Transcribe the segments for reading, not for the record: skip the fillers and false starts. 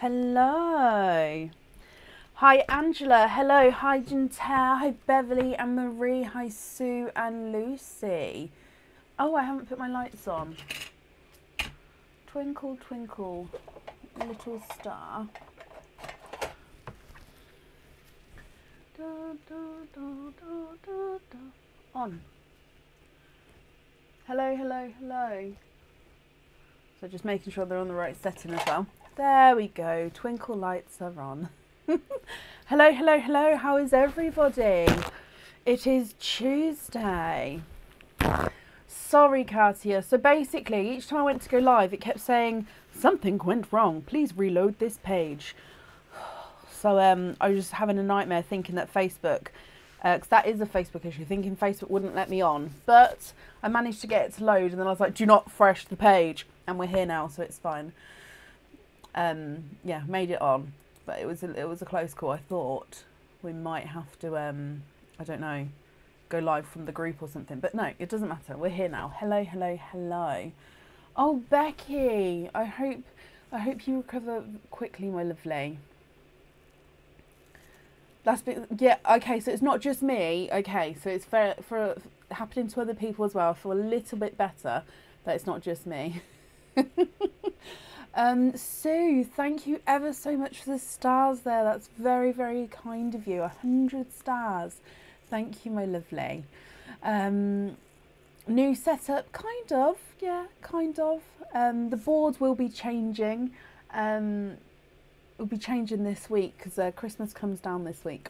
Hello. Hi Angela. Hello. Hi Jantel. Hi Beverly and Marie. Hi Sue and Lucy. Oh, I haven't put my lights on. Twinkle, twinkle, little star. Da, da, da, da, da, da. On. Hello, hello, hello. So just making sure they're on the right setting as well. There we go. Twinkle lights are on. Hello, hello, hello. How is everybody? It is Tuesday. Sorry, Katia. So basically, each time I went to go live, it kept saying, something went wrong. Please reload this page. So I was just having a nightmare thinking that Facebook, because that is a Facebook issue, thinking Facebook wouldn't let me on. But I managed to get it to load, and then I was like, do not refresh the page. And we're here now, so it's fine. Yeah, made it on. But it was a close call. I thought we might have to, I don't know, go live from the group or something. But no, it doesn't matter. We're here now. Hello, hello, hello. Oh, Becky, I hope you recover quickly, my lovely. Yeah, okay, so it's not just me. Okay, so it's for happening to other people as well. I feel a little bit better that it's not just me. Sue, thank you ever so much for the stars there. That's very, very kind of you. 100 stars. Thank you, my lovely. New setup, kind of. Yeah, kind of. The board will be changing. We'll be changing this week because Christmas comes down this week.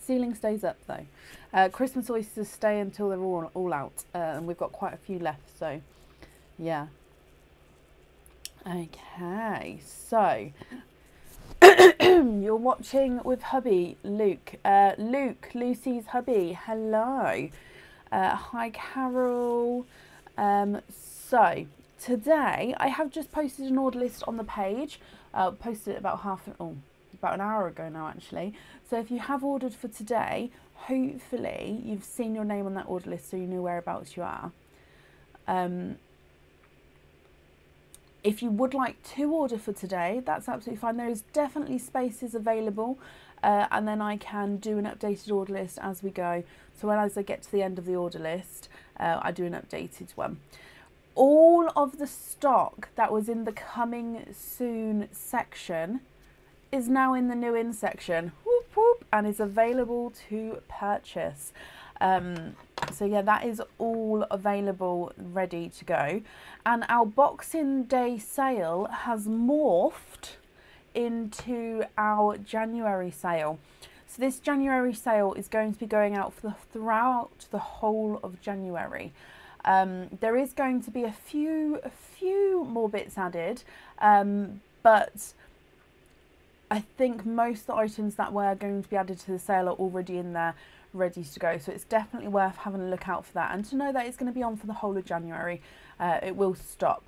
Ceiling stays up though. Christmas oysters stay until they're all out, and we've got quite a few left. So, yeah. Okay, so you're watching with hubby Luke. Lucy's hubby. Hello. Hi, Carol. So today I have just posted an order list on the page. Posted it about about an hour ago now actually. So if you have ordered for today, hopefully you've seen your name on that order list so you know whereabouts you are. If you would like to order for today, that's absolutely fine. There is definitely spaces available, and then I can do an updated order list as we go. So as I get to the end of the order list, I do an updated one. All of the stock that was in the coming soon section is now in the new in section, whoop, whoop, and is available to purchase. So yeah, that is all available, ready to go. And our Boxing Day sale has morphed into our January sale. So this January sale is going to be going out throughout the whole of January. There is going to be a few more bits added, but I think most of the items that were going to be added to the sale are already in there, ready to go. So it's definitely worth having a look out for that, and to know that it's going to be on for the whole of January. It will stop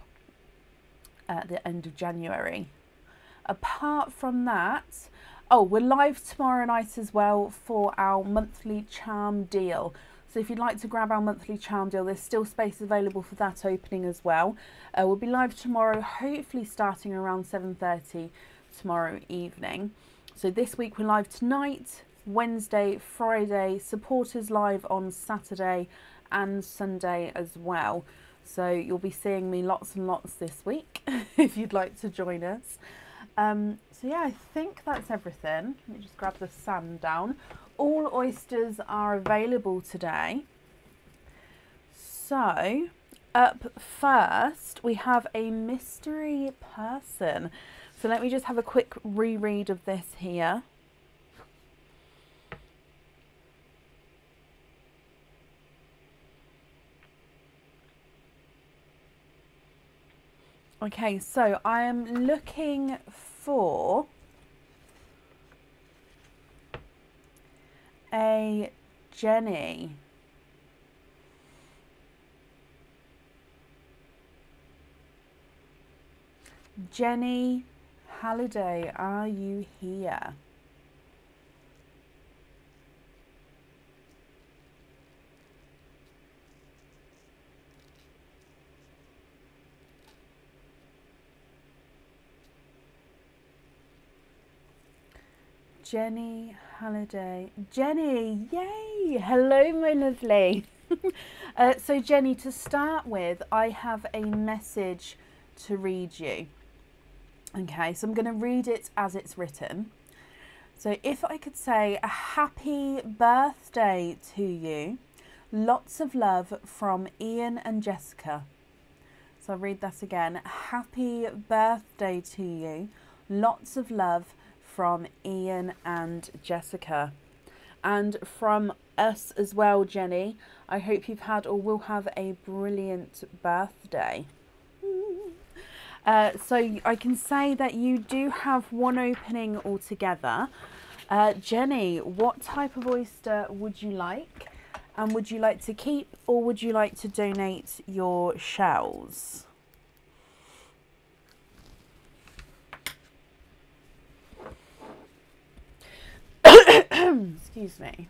at the end of January. Apart from that, oh, we're live tomorrow night as well for our monthly charm deal. So if you'd like to grab our monthly charm deal, there's still space available for that opening as well. We'll be live tomorrow, hopefully starting around 7:30 tomorrow evening. So this week we're live tonight, Wednesday, Friday, supporters live on Saturday and Sunday as well. So you'll be seeing me lots and lots this week if you'd like to join us. So yeah, I think that's everything. Let me just grab the sand down. All oysters are available today. So up first we have a mystery person. So let me just have a quick reread of this here. Okay, so I am looking for a Jenny. Jenny Halliday, are you here? Jenny Halliday. Jenny, yay! Hello, my lovely. So Jenny, to start with, I have a message to read you. Okay, so I'm going to read it as it's written. So if I could say a happy birthday to you, lots of love from Ian and Jessica. So I'll read that again. Happy birthday to you, lots of love from Ian and Jessica. And from us as well, Jenny, I hope you've had or will have a brilliant birthday. So I can say that you do have one opening altogether. Jenny, what type of oyster would you like? And would you like to keep or would you like to donate your shells? Excuse me.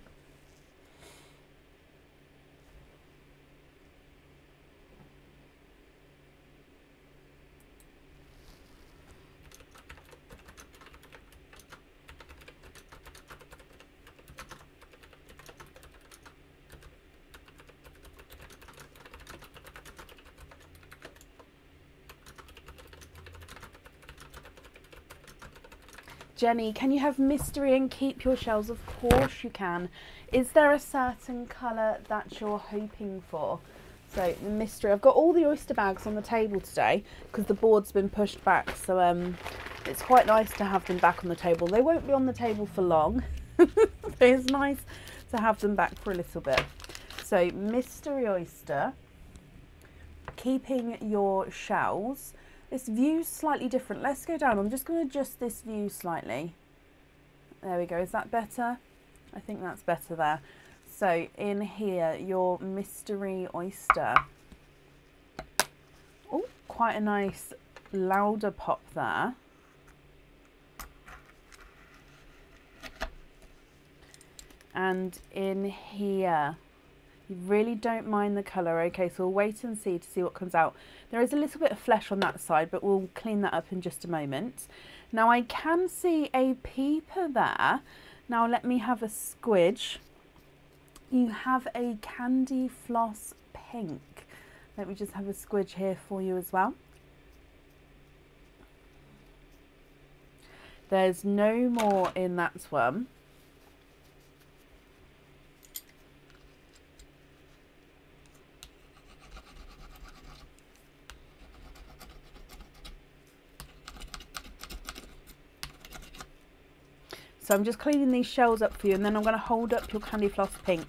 Jenny, can you have mystery and keep your shells? Of course you can. Is there a certain colour that you're hoping for? So the mystery, I've got all the oyster bags on the table today because the board's been pushed back. So it's quite nice to have them back on the table. They won't be on the table for long. But it's nice to have them back for a little bit. So mystery oyster, keeping your shells. This view's slightly different. Let's go down. I'm just going to adjust this view slightly. There we go. Is that better? I think that's better there. So in here, your mystery oyster. Oh, quite a nice louder pop there. And in here, you really don't mind the colour. Okay, so we'll wait and see to see what comes out. There is a little bit of flesh on that side, but we'll clean that up in just a moment. Now I can see a peeper there. Now let me have a squidge. You have a candy floss pink. Let me just have a squidge here for you as well. There's no more in that one. So I'm just cleaning these shells up for you, and then I'm going to hold up your candy floss pink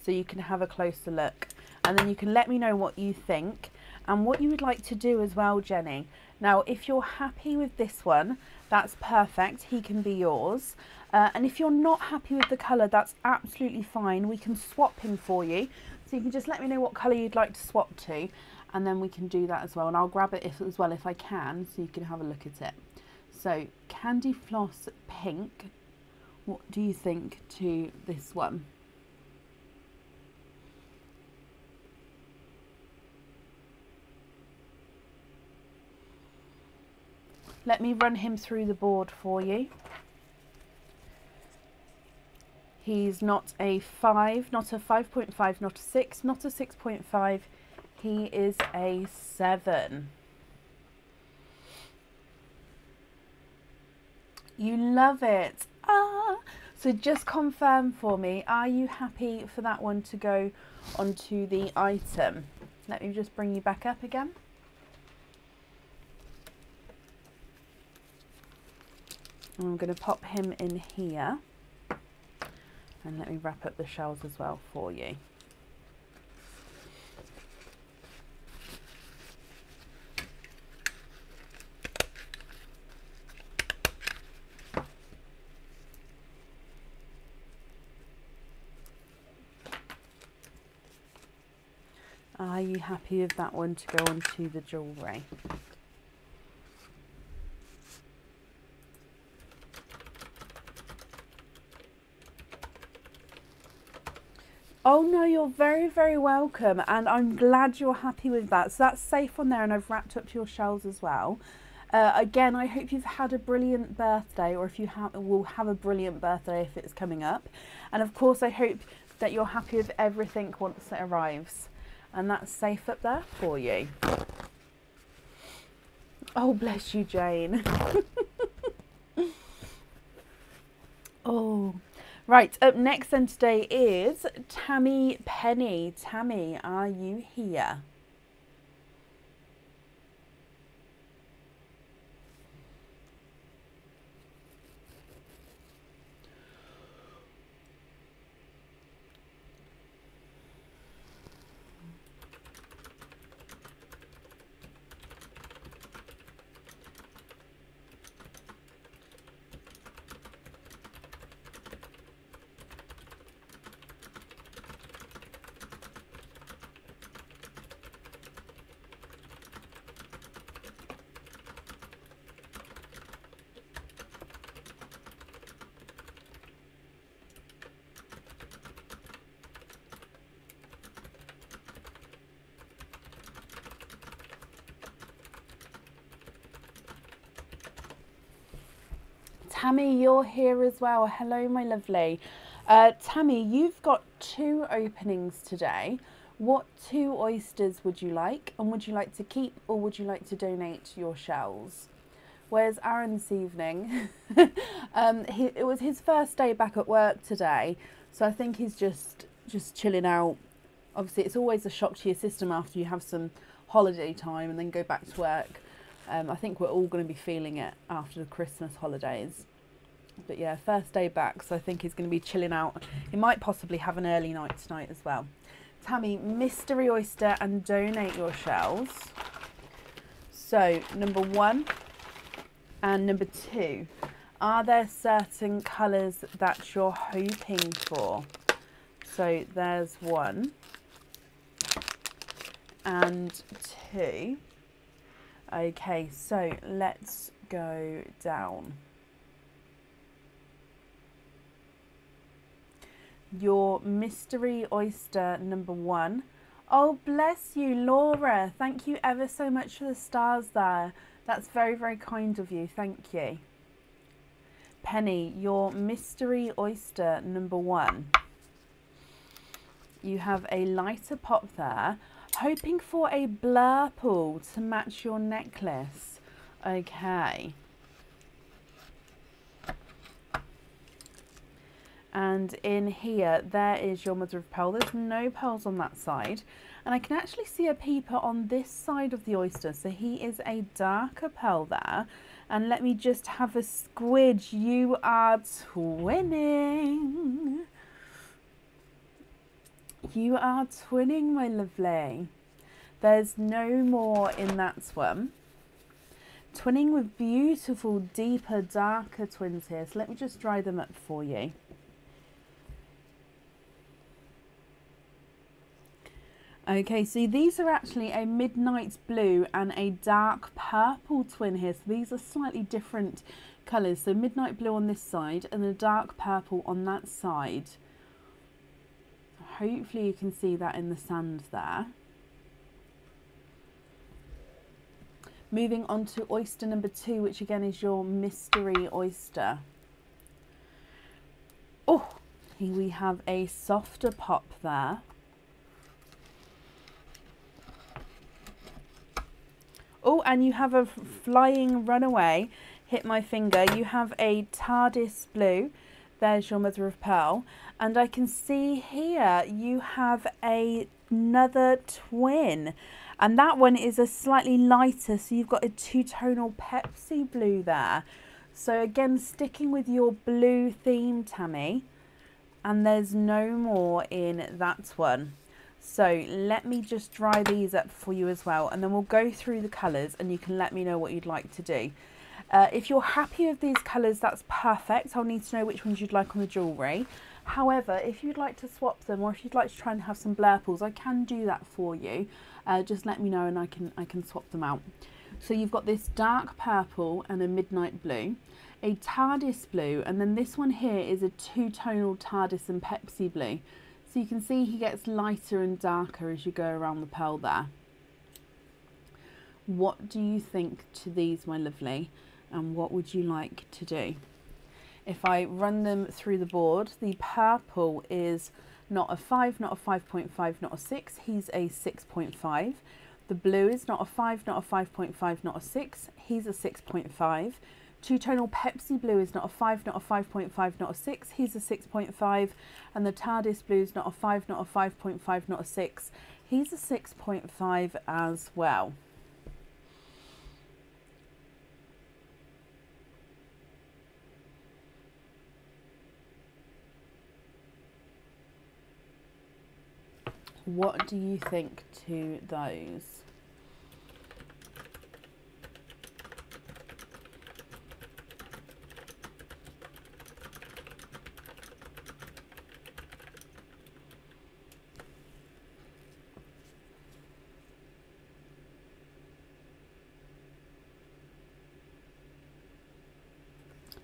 so you can have a closer look. And then you can let me know what you think and what you would like to do as well, Jenny. Now, if you're happy with this one, that's perfect. He can be yours. And if you're not happy with the colour, that's absolutely fine. We can swap him for you. So you can just let me know what colour you'd like to swap to, and then we can do that as well. And I'll grab it as well if I can, so you can have a look at it. So candy floss pink. What do you think to this one? Let me run him through the board for you. He's not a 5, not a 5.5, not a 6, not a 6.5. He is a 7. You love it. So just confirm for me, are you happy for that one to go onto the item? Let me just bring you back up again. I'm going to pop him in here, and let me wrap up the shells as well for you. Are you happy with that one to go onto the jewellery? Oh no, you're very, very welcome, and I'm glad you're happy with that. So that's safe on there, and I've wrapped up your shells as well. Again, I hope you've had a brilliant birthday, or if you will have a brilliant birthday if it's coming up. And of course, I hope that you're happy with everything once it arrives. And that's safe up there for you. Oh, bless you, Jane. Oh, right. Up next then today is Tammy Penny. Tammy, are you here? Tammy, you're here as well. Hello, my lovely. Tammy, you've got 2 openings today. What 2 oysters would you like? And would you like to keep, or would you like to donate your shells? Where's Aaron this evening? It was his first day back at work today, so I think he's just chilling out. Obviously, it's always a shock to your system after you have some holiday time and then go back to work. I think we're all going to be feeling it after the Christmas holidays. But yeah, first day back, so I think he's going to be chilling out. He might possibly have an early night tonight as well. Tammy, mystery oyster and donate your shells. So, number 1 and number 2. Are there certain colours that you're hoping for? So, there's 1 and 2. Okay, so let's go down. Your mystery oyster number 1. Oh, bless you, Laura. Thank you ever so much for the stars there. That's very, very kind of you. Thank you. Penny, your mystery oyster number 1. You have a lighter pop there. Hoping for a blurple to match your necklace. Okay. And in here, there is your mother of pearl. There's no pearls on that side. And I can actually see a peeper on this side of the oyster. So he is a darker pearl there. And let me just have a squidge. You are twinning. You are twinning, my lovely. There's no more in that one. Twinning with beautiful, deeper, darker twins here. So let me just dry them up for you. Okay, so these are actually a midnight blue and a dark purple twin here. So these are slightly different colours. So midnight blue on this side and a dark purple on that side. Hopefully you can see that in the sand there. Moving on to oyster number 2, which again is your mystery oyster. Oh, here we have a softer pop there. Oh, and you have a flying runaway, hit my finger. You have a TARDIS blue. There's your mother of pearl. And I can see here you have another twin. And that one is a slightly lighter, so you've got a 2-tonal Pepsi blue there. So again, sticking with your blue theme, Tammy. And there's no more in that one. So let me just dry these up for you as well. And then we'll go through the colours and you can let me know what you'd like to do. If you're happy with these colours, that's perfect. I'll need to know which ones you'd like on the jewellery. However, if you'd like to swap them, or if you'd like to try and have some blurples, I can do that for you. Just let me know and I can swap them out. So you've got this dark purple and a midnight blue, a TARDIS blue, and then this one here is a 2-tonal TARDIS and Pepsi blue. So you can see he gets lighter and darker as you go around the pearl there. What do you think to these, my lovely? And what would you like to do? If I run them through the board, the purple is not a 5, not a 5.5, not a 6. He's a 6.5. The blue is not a 5, not a 5.5, not a 6. He's a 6.5. Two-tonal Pepsi blue is not a 5, not a 5.5, not a 6. He's a 6.5. And the TARDIS blue is not a 5, not a 5.5, not a 6. He's a 6.5 as well. What do you think to those?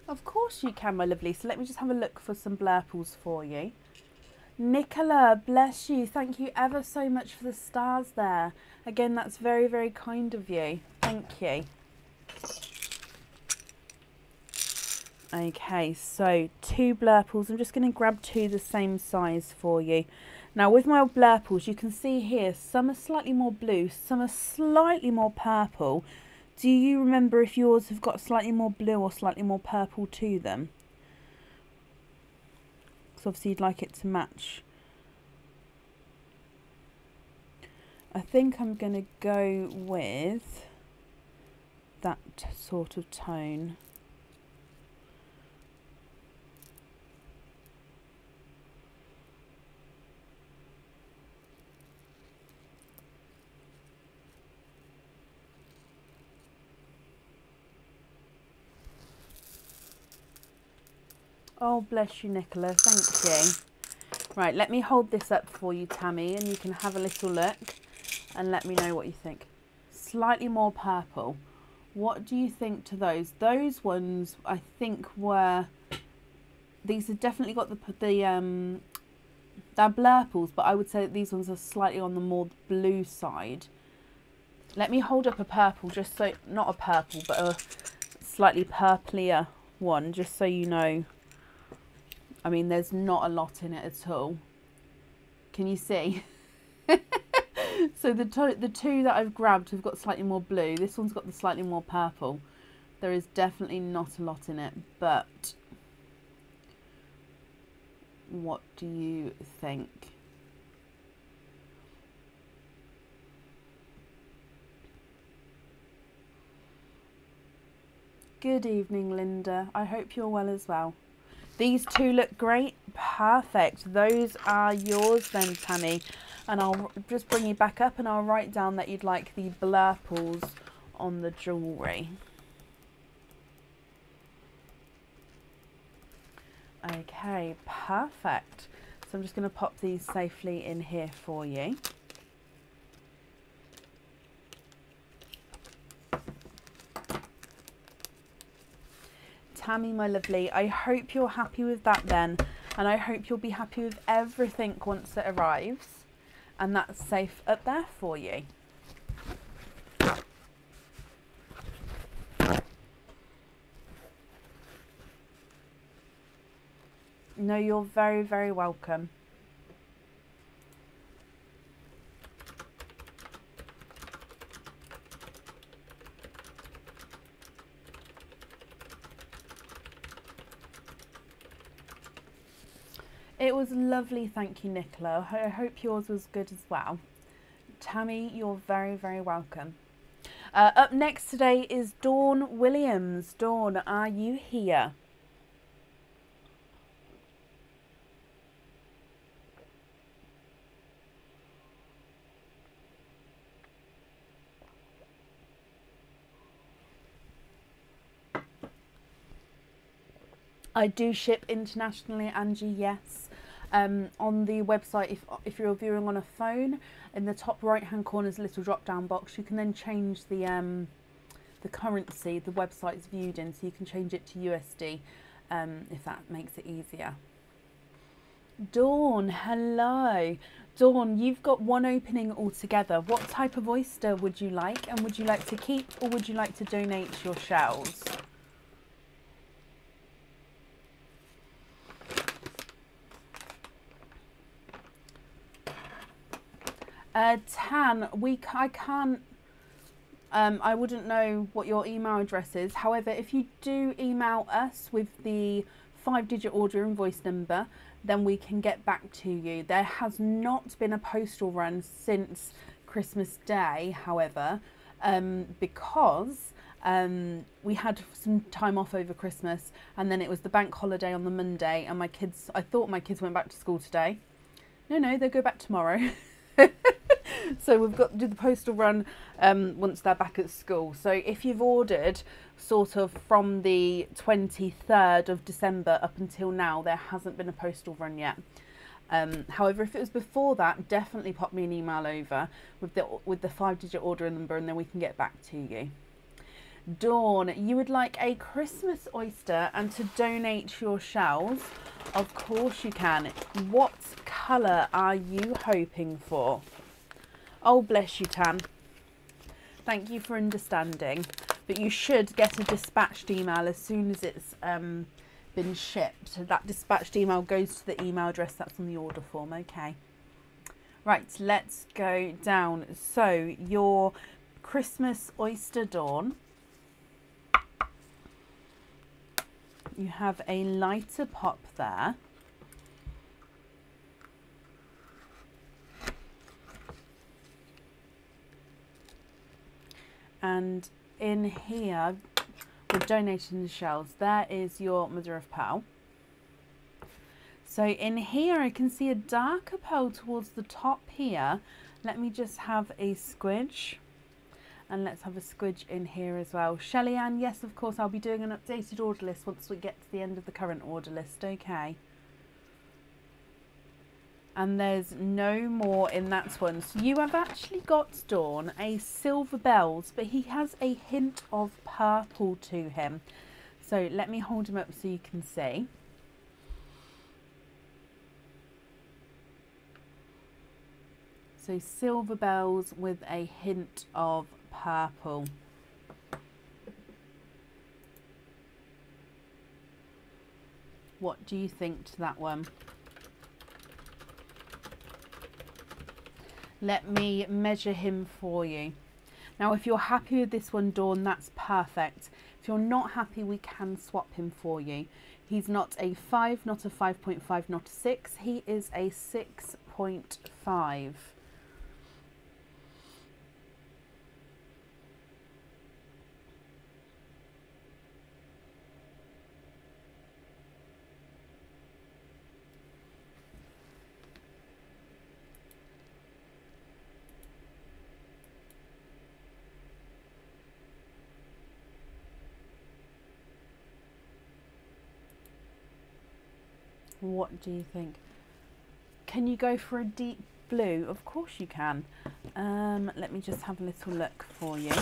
Of course you can, my lovely. So let me just have a look for some blurples for you. Nicola, bless you. Thank you ever so much for the stars there. Again, that's very, very kind of you. Thank you. Okay, so 2 blurples. I'm just going to grab 2 the same size for you. Now, with my blurples, you can see here, some are slightly more blue, some are slightly more purple. Do you remember if yours have got slightly more blue or slightly more purple to them? Because obviously you'd like it to match. I think I'm going to go with that sort of tone. Oh, bless you, Nicola. Thank you. Right, let me hold this up for you, Tammy, and you can have a little look and let me know what you think. Slightly more purple. What do you think to those? Those ones, I think, were... These have definitely got they're blurples, but I would say that these ones are slightly on the more blue side. Let me hold up a purple, just so... Not a purple, but a slightly purplier one, just so you know. I mean, there's not a lot in it at all. Can you see? So the 2 that I've grabbed have got slightly more blue. This one's got the slightly more purple. There is definitely not a lot in it, but what do you think? Good evening, Linda. I hope you're well as well. These 2 look great. Perfect. Those are yours then, Tammy. And I'll just bring you back up and I'll write down that you'd like the blurples on the jewellery. Okay, perfect. So I'm just going to pop these safely in here for you. Tammy, my lovely, I hope you're happy with that then, and I hope you'll be happy with everything once it arrives, and that's safe up there for you. No, you're very, very welcome. It was lovely, thank you, Nicola. I hope yours was good as well. Tammy, you're very, very welcome. Up next today is Dawn Williams. Dawn, are you here? I do ship internationally, Angie, yes. On the website, if you're viewing on a phone, in the top right hand corner is a little drop down box. You can then change the currency the website's viewed in, so you can change it to USD if that makes it easier. Dawn, hello. Dawn, you've got one opening altogether. What type of oyster would you like? And would you like to keep or would you like to donate your shells? Tan, I can't, I wouldn't know what your email address is. However, if you do email us with the 5-digit order invoice number, then we can get back to you. There has not been a postal run since Christmas Day, however, because we had some time off over Christmas, and then it was the bank holiday on the Monday, and I thought my kids went back to school today. No, they go back tomorrow. So we've got to do the postal run once they're back at school. So if you've ordered sort of from the 23rd of December up until now, there hasn't been a postal run yet. However, if it was before that, definitely pop me an email over with the 5-digit order number, and then we can get back to you. Dawn, you would like a Christmas oyster and to donate your shells? Of course you can. What colour are you hoping for? Oh, bless you, Tan. Thank you for understanding. But you should get a dispatched email as soon as it's been shipped. That dispatched email goes to the email address that's on the order form, okay? Right, let's go down. So, your Christmas oyster, Dawn. You have a lighter pop there. And in here, we're donating the shells. There is your mother of pearl. So in here, I can see a darker pearl towards the top here. Let me just have a squidge. And let's have a squidge in here as well. Shelly Ann, yes, of course, I'll be doing an updated order list once we get to the end of the current order list, okay? And there's no more in that one. So you have actually got, Dawn, a silver bells, but he has a hint of purple to him. So let me hold him up so you can see. So silver bells with a hint of purple. What do you think to that one? Let me measure him for you. Now, if you're happy with this one, Dawn, that's perfect. If you're not happy, we can swap him for you. He's not a 5, not a 5.5, not a 6. He is a 6.5. What do you think? Can you go for a deep blue? Of course you can. Let me just have a little look for you.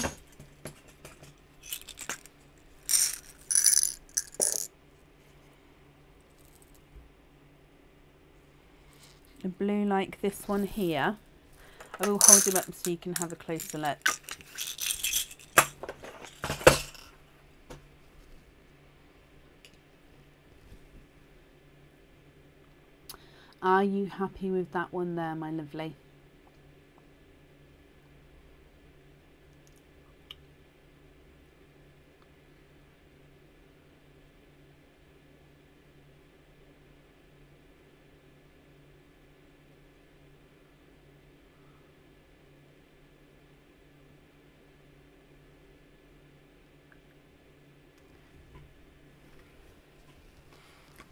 A blue like this one here. I will hold him up so you can have a closer look. Are you happy with that one there, my lovely?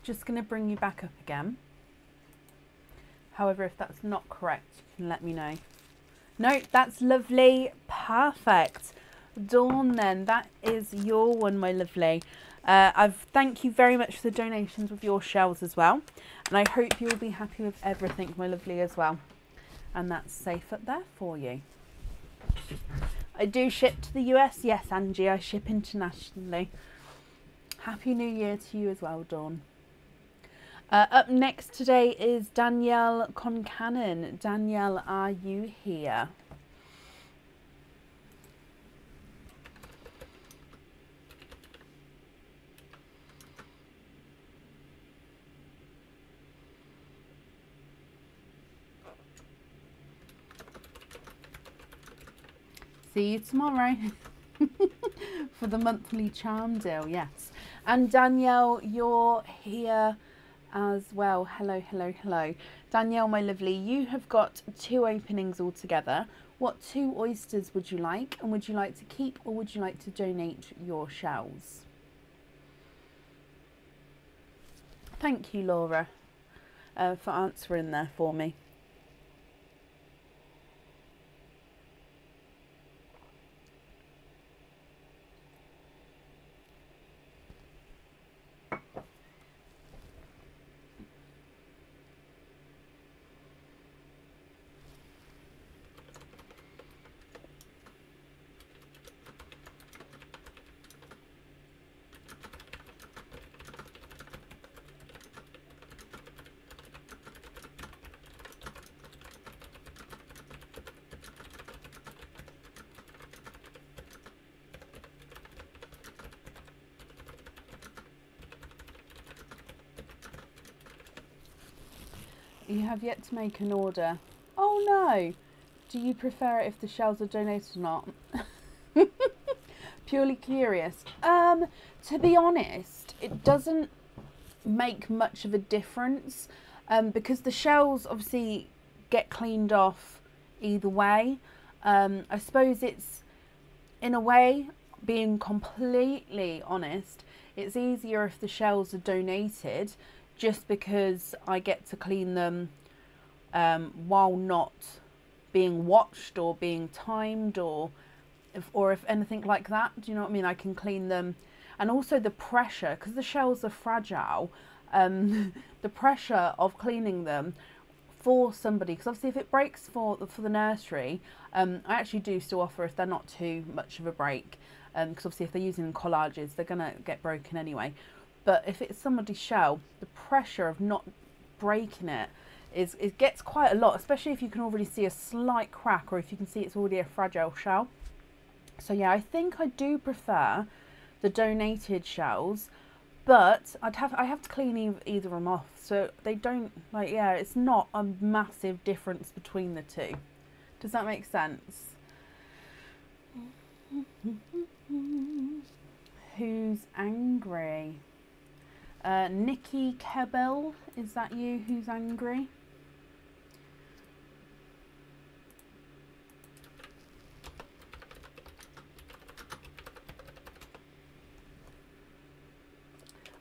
Just going to bring you back up again. However, if that's not correct, you can let me know. No, that's lovely. Perfect. Dawn, then, that is your one, my lovely. Thank you very much for the donations with your shells as well. And I hope you'll be happy with everything, my lovely, as well. And that's safe up there for you. I do ship to the US. Yes, Angie, I ship internationally. Happy New Year to you as well, Dawn. Up next today is Danielle Concannon. Danielle, are you here? See you tomorrow for the monthly charm deal, yes. And Danielle, you're here as well. Hello, hello, hello. Danielle, my lovely, you have got 2 openings altogether. What 2 oysters would you like? And would you like to keep or would you like to donate your shells? Thank you, Laura, for answering there for me. You have yet to make an order. Oh no! Do you prefer it if the shells are donated or not? Purely curious. To be honest, it doesn't make much of a difference because the shells obviously get cleaned off either way. I suppose it's, in a way, being completely honest, it's easier if the shells are donated, just because I get to clean them while not being watched or being timed or if anything like that. Do you know what I mean? I can clean them. And also the pressure, because the shells are fragile, the pressure of cleaning them for somebody, because obviously if it breaks for the nursery, I actually do still offer if they're not too much of a break, because obviously if they're using collages, they're going to get broken anyway. But if it's somebody's shell, the pressure of not breaking it gets quite a lot, especially if you can already see a slight crack or if you can see it's already a fragile shell. So yeah, I think I do prefer the donated shells, but I have to clean either of them off, so they don't, like, yeah, it's not a massive difference between the two. Does that make sense? Who's angry? Nikki Kebel, is that you who's angry?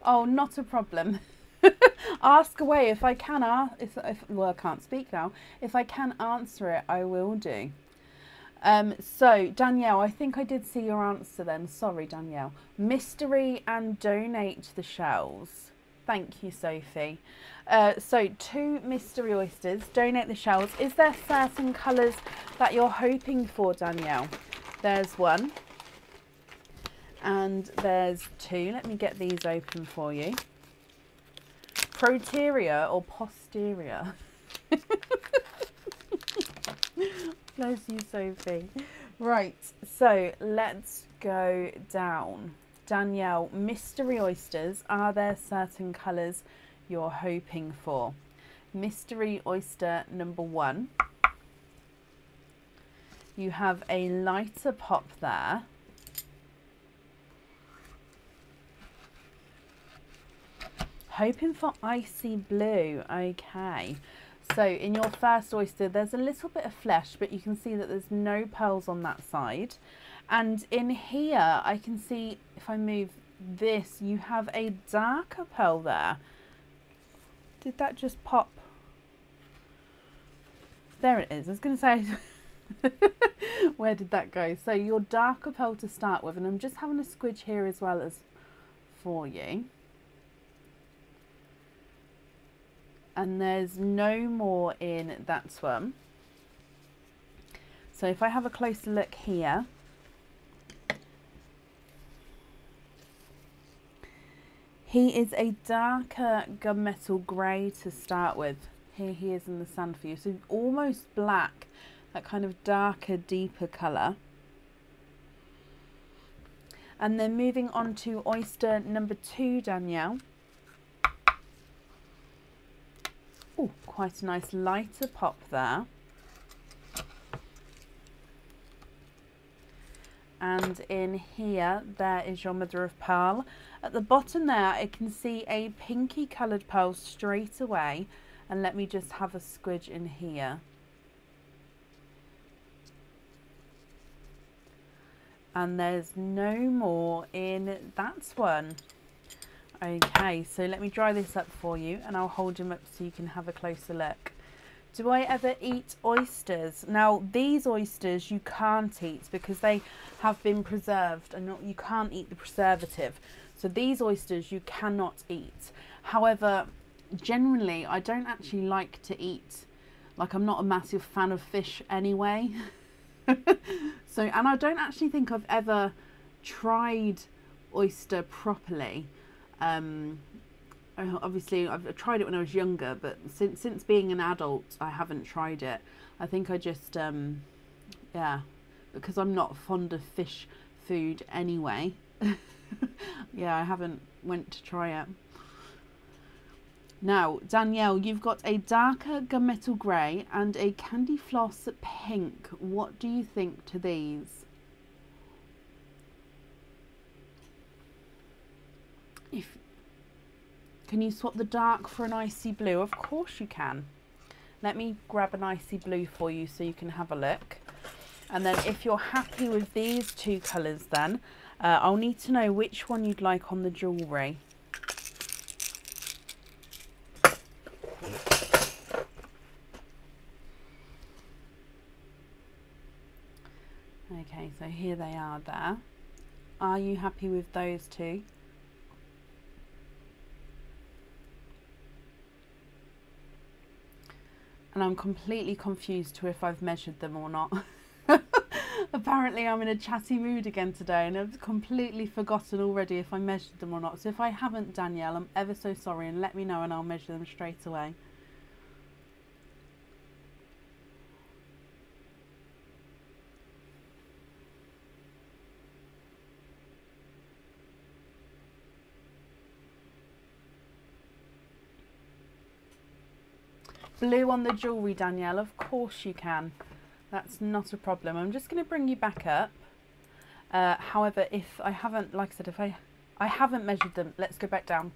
Oh, not a problem. Ask away. If I can, well, I can't speak now. If I can answer it, I will do. So Danielle, I think I did see your answer then. Sorry, Danielle. Mystery and donate the shells. Thank you, Sophie. So 2 mystery oysters, donate the shells. Is there certain colours that you're hoping for, Danielle? There's 1. And there's 2. Let me get these open for you. Proteria or posterior? Bless you, Sophie. Right, so let's go down. Danielle, mystery oysters, are there certain colours you're hoping for? Mystery oyster number 1. You have a lighter pop there. Hoping for icy blue. Okay. So in your first oyster, there's a little bit of flesh, but you can see that there's no pearls on that side. And in here, I can see, if I move this, you have a darker pearl there. Did that just pop? There it is. I was going to say, where did that go? So your darker pearl to start with, and I'm just having a squidge here as well as for you. And there's no more in that one. So if I have a closer look here, He is a darker gunmetal grey to start with. Here he is in the sand for you. So almost black, that kind of darker, deeper colour. And then moving on to oyster number 2, Danielle. Oh, quite a nice lighter pop there. And in here, there is your mother of pearl. At the bottom there, I can see a pinky coloured pearl straight away. And let me just have a squidge in here. And there's no more in that one. Okay, so let me dry this up for you and I'll hold him up so you can have a closer look. Do I ever eat oysters? Now, these oysters you can't eat because they have been preserved and you can't eat the preservative. So these oysters you cannot eat. However, generally, I don't actually like to eat, like I'm not a massive fan of fish anyway. So, and I don't actually think I've ever tried oyster properly. Obviously I've tried it when I was younger, but since being an adult I haven't tried it. I think I just yeah, because I'm not fond of fish food anyway. Yeah, I haven't went to try it. Now Danielle, you've got a darker gunmetal grey and a candy floss pink. What do you think to these? Can you swap the dark for an icy blue? Of course you can. Let me grab an icy blue for you so you can have a look. And then if you're happy with these two colours then, I'll need to know which one you'd like on the jewellery. Okay, so here they are there. Are you happy with those two? And I'm completely confused to if I've measured them or not. Apparently I'm in a chatty mood again today and I've completely forgotten already if I measured them or not. So if I haven't, Danielle, I'm ever so sorry, and let me know and I'll measure them straight away. Blue on the jewellery, Danielle, of course you can. That's not a problem. I'm just going to bring you back up. However, if I haven't, like I said, if I haven't measured them, let's go back down.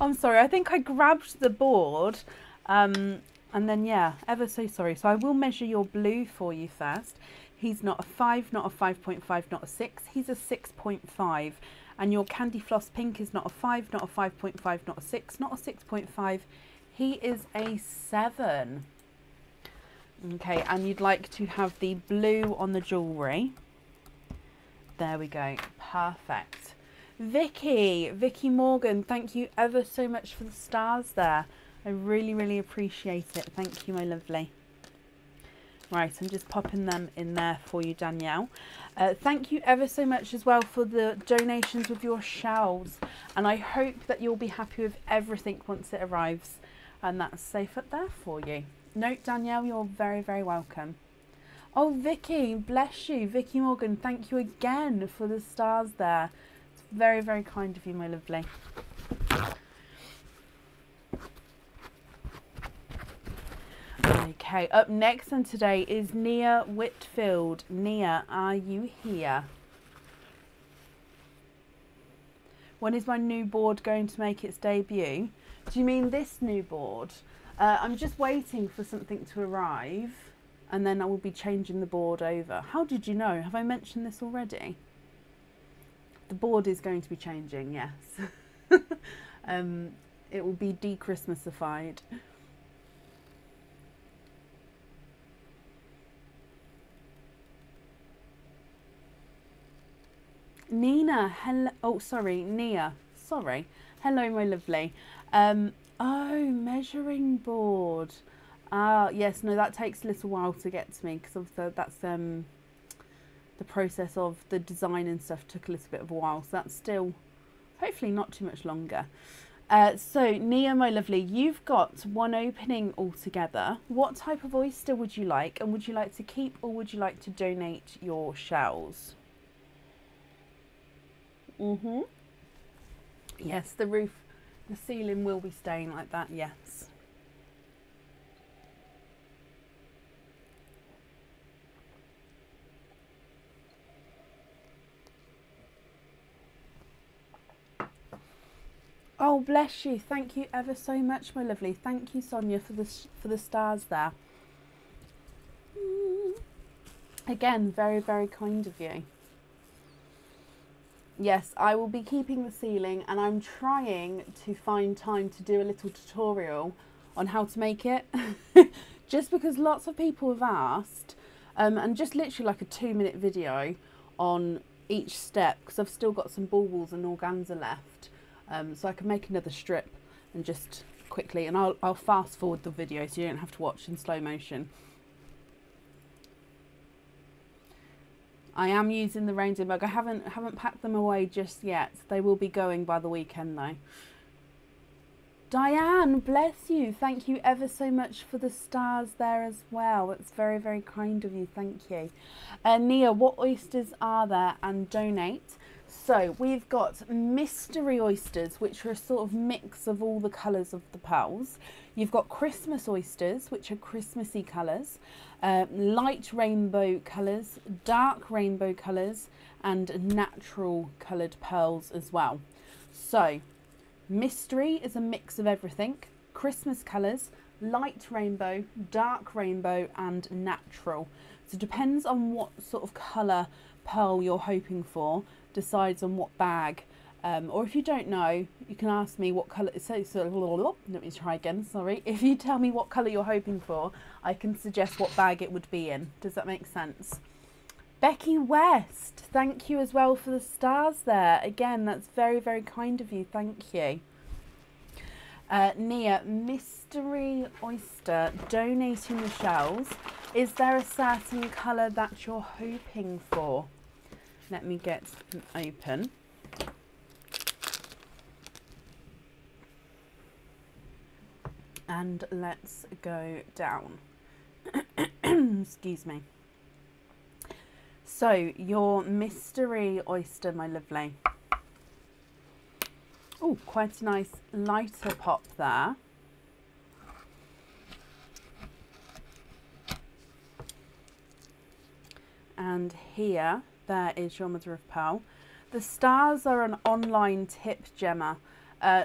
I'm sorry, I think I grabbed the board and then, yeah, ever so sorry. So I will measure your blue for you first. He's not a 5, not a 5.5, not a 6. He's a 6.5. And your candy floss pink is not a 5, not a 5.5, not a 6, not a 6.5. He is a 7. Okay, and you'd like to have the blue on the jewellery. There we go. Perfect. Vicky Morgan, thank you ever so much for the stars there. I really, really appreciate it. Thank you, my lovely. Right, I'm just popping them in there for you, Danielle. Thank you ever so much as well for the donations with your shells. And I hope that you'll be happy with everything once it arrives. And that's safe up there for you. No, Danielle, you're very, very welcome. Oh, Vicky, bless you. Vicky Morgan, thank you again for the stars there. It's very, very kind of you, my lovely. Okay, up next and today is Nia Whitfield. Nia, are you here? When is my new board going to make its debut? Do you mean this new board? I'm just waiting for something to arrive and then I will be changing the board over. How did you know? Have I mentioned this already? The board is going to be changing, yes. It will be de-Christmasified. Nina, hello. Oh, sorry, Nia. Sorry. Hello, my lovely. Oh, measuring board. Yes, no, that takes a little while to get to me because that's the process of the design and stuff took a little bit of a while. So that's still hopefully not too much longer. So Nia, my lovely, you've got one opening altogether. What type of oyster would you like, and would you like to keep or would you like to donate your shells? Yes, the roof, the ceiling will be staying like that, yes. Oh, bless you. Thank you ever so much, my lovely. Thank you, Sonia, for the stars there. Again, very, very kind of you. Yes, I will be keeping the ceiling, and I'm trying to find time to do a little tutorial on how to make it. Just because lots of people have asked, and just literally like a 2-minute video on each step, because I've still got some baubles and organza left. So I can make another strip and just quickly, and I'll fast forward the video so you don't have to watch in slow motion. I am using the reindeer mug. I haven't packed them away just yet. They will be going by the weekend though. Diane, bless you. Thank you ever so much for the stars there as well. That's very, very kind of you. Thank you. Nia, what oysters are there, and donate? So we've got mystery oysters, which are a sort of mix of all the colours of the pearls. You've got Christmas oysters, which are Christmassy colours, light rainbow colours, dark rainbow colours, and natural coloured pearls as well. So mystery is a mix of everything. Christmas colours, light rainbow, dark rainbow, and natural. So it depends on what sort of colour pearl you're hoping for, decides on what bag, or if you don't know, you can ask me what colour. So let me try again, sorry. If you tell me what colour you're hoping for, I can suggest what bag it would be in. Does that make sense? Becky West, thank you as well for the stars there. Again, that's very, very kind of you. Thank you. Nia, mystery oyster, donating the shells. Is there a certain colour that you're hoping for? Let me get them open. And let's go down. Excuse me. So, your mystery oyster, my lovely. Oh, quite a nice lighter pop there. And here, there is your mother of pearl. The stars are an online tip, Gemma.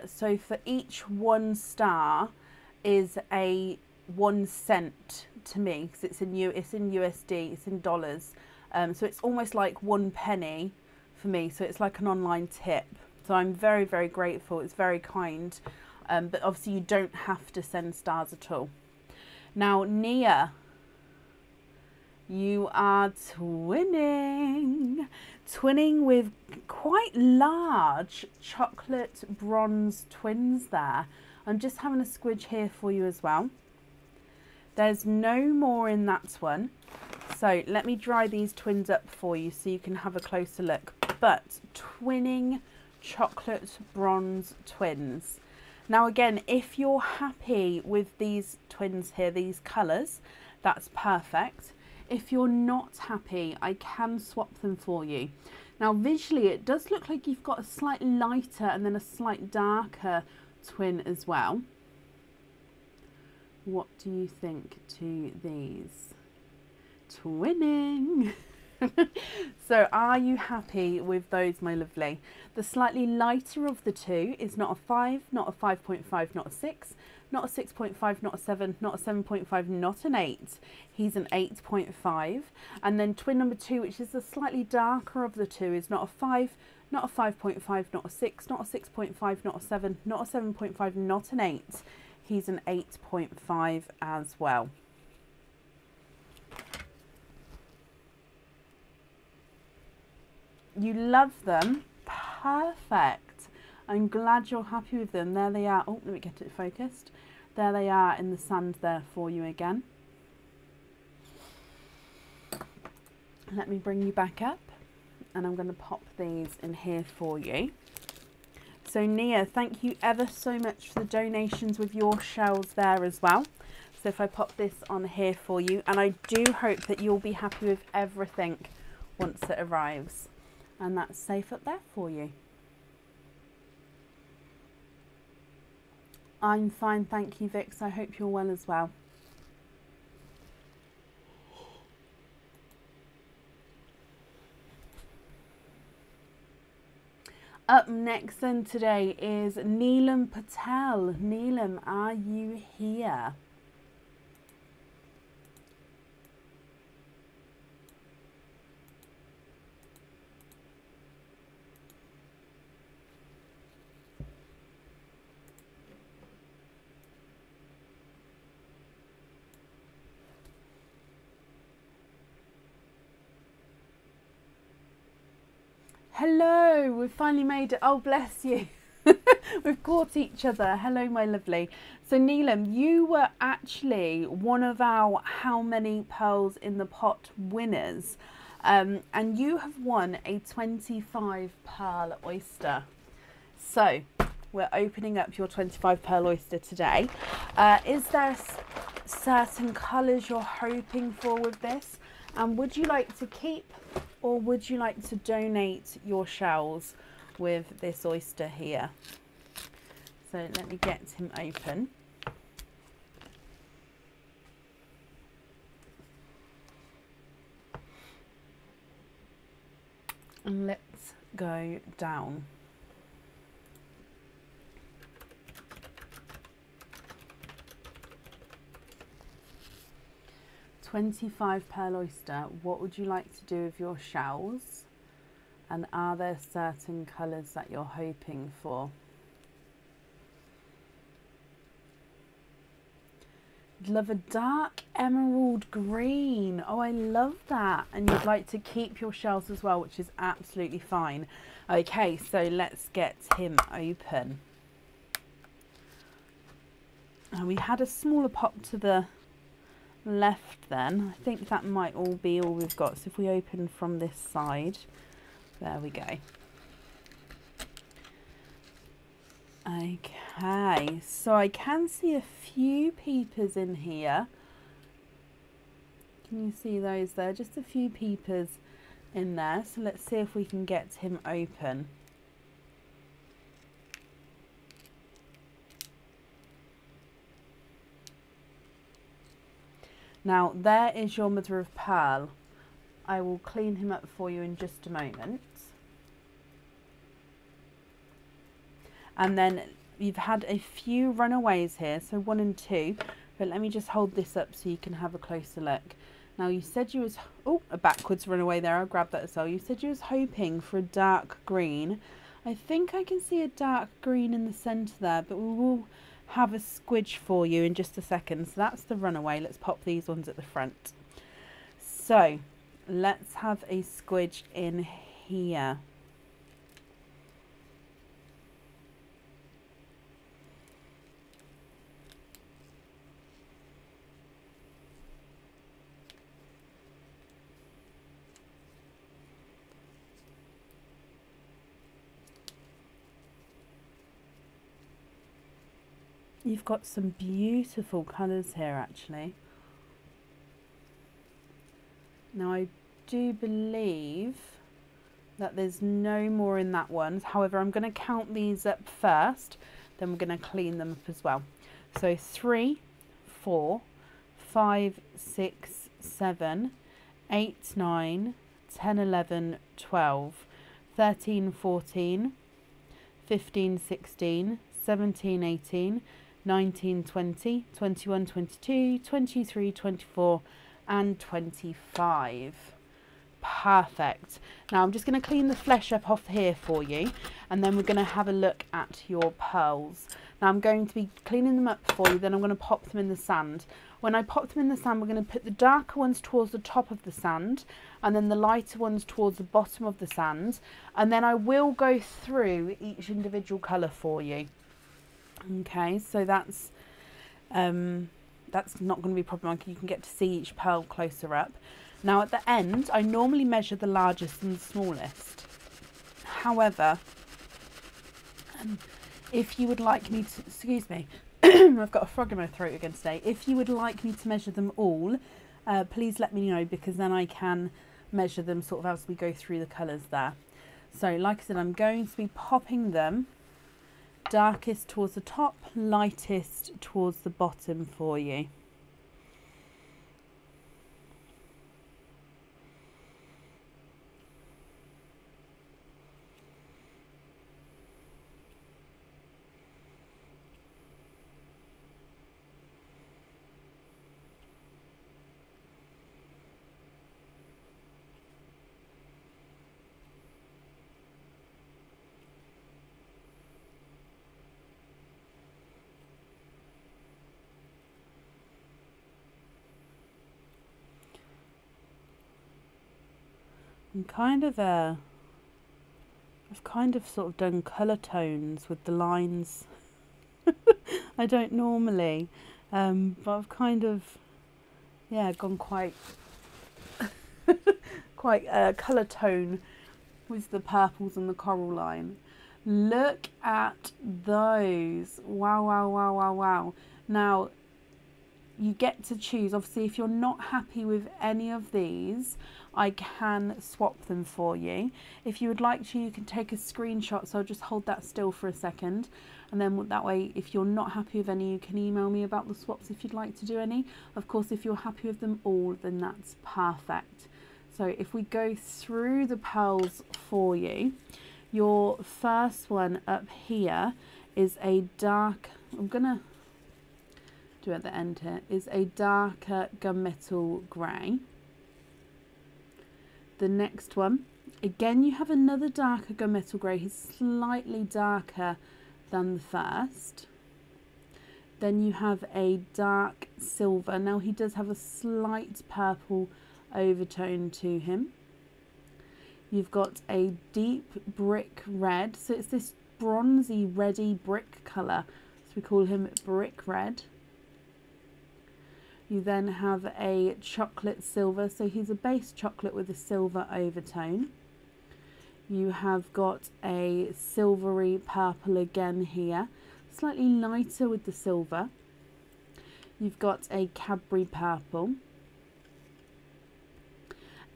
So for each 1 star is a 1 cent to me, because it's in USD, it's in dollars. So it's almost like 1 penny for me. So it's like an online tip. So I'm very, very grateful. It's very kind. But obviously you don't have to send stars at all. Now, Nia, you are twinning with quite large chocolate bronze twins there. I'm just having a squidge here for you as well. There's no more in that one. So let me dry these twins up for you so you can have a closer look. But twinning chocolate bronze twins. Now again, if you're happy with these twins here, these colours, that's perfect. If you're not happy, I can swap them for you. Now visually it does look like you've got a slightly lighter and then a slight darker twin as well. What do you think to these? Twinning! So are you happy with those, my lovely? The slightly lighter of the two is not a 5, not a 5.5, not a 6, not a 6.5, not a 7, not a 7.5, not an 8. He's an 8.5. And then twin number 2, which is the slightly darker of the two, is not a 5, not a 5.5, not a 6, not a 6.5, not a 7, not a 7.5, not an 8. He's an 8.5 as well. You love them. Perfect. I'm glad you're happy with them. There they are. Oh, let me get it focused. There they are in the sand there for you again. Let me bring you back up, and I'm going to pop these in here for you. So Nia, thank you ever so much for the donations with your shells there as well. So if I pop this on here for you, and I do hope that you'll be happy with everything once it arrives. And that's safe up there for you. I'm fine, thank you, Vix. I hope you're well as well. Up next then today is Neelam Patel. Neelam, are you here? Hello, we've finally made it. Oh, bless you. We've caught each other. Hello, my lovely. So Neelam, you were actually one of our How Many Pearls in the Pot winners. And you have won a 25 pearl oyster. So we're opening up your 25 pearl oyster today. Is there certain colours you're hoping for with this? And would you like to keep or would you like to donate your shells with this oyster here? So let me get him open. And let's go down. $25 pearl oyster. What would you like to do with your shells? And are there certain colours that you're hoping for? You'd love a dark emerald green. Oh, I love that. And you'd like to keep your shells as well, which is absolutely fine. Okay, so let's get him open. We had a smaller pop to the left then. I think that might all be all we've got. So if we open from this side, there we go. Okay, so I can see a few peepers in here. Can you see those there? Just a few peepers in there. So let's see if we can get him open. Now, there is your mother of pearl. I will clean him up for you in just a moment. And then you've had a few runaways here, so 1 and 2. But let me just hold this up so you can have a closer look. Now, you said you was... Oh, a backwards runaway there. I'll grab that as well. You said you was hoping for a dark green. I think I can see a dark green in the centre there, but we will have a squidge for you in just a second. So that's the runaway. Let's pop these ones at the front. So let's have a squidge in here. You've got some beautiful colours here actually. Now I do believe that there's no more in that one. However, I'm going to count these up first, then we're going to clean them up as well. So 3, 4, 5, 6, 7, 8, 9, 10, 11, 12, 13, 14, 15, 16, 17, 18, 19, 20, 21, 22, 23, 24 and 25. Perfect. Now I'm just going to clean the flesh up off here for you, and then we're going to have a look at your pearls. Now I'm going to be cleaning them up for you, then I'm going to pop them in the sand. When I pop them in the sand, we're going to put the darker ones towards the top of the sand and then the lighter ones towards the bottom of the sand, and then I will go through each individual colour for you. Okay, so that's not going to be a problem. You can get to see each pearl closer up. Now at the end, I normally measure the largest and the smallest. However, If you would like me to, excuse me, I've got a frog in my throat again today. If you would like me to measure them all, please let me know, because then I can measure them sort of as we go through the colours there. So like I said, I'm going to be popping them darkest towards the top, lightest towards the bottom for you. I've kind of sort of done colour tones with the lines. I don't normally, but I've kind of, yeah, gone quite colour tone with the purples and the coral line. Look at those. Wow, wow, wow, wow, wow. Now, you get to choose. Obviously, if you're not happy with any of these, I can swap them for you. If you would like to, you can take a screenshot. So I'll just hold that still for a second. And then that way, if you're not happy with any, you can email me about the swaps if you'd like to do any. Of course, if you're happy with them all, then that's perfect. So if we go through the pearls for you, your first one up here is a dark, I'm gonna do at the end here, is a darker gunmetal grey. The next one, again, you have another darker gunmetal grey. He's slightly darker than the first. Then you have a dark silver. Now he does have a slight purple overtone to him. You've got a deep brick red. So it's this bronzy, reddy brick colour. So we call him brick red. You then have a chocolate silver, so he's a base chocolate with a silver overtone. You have got a silvery purple again here, slightly lighter with the silver. You've got a Cadbury purple.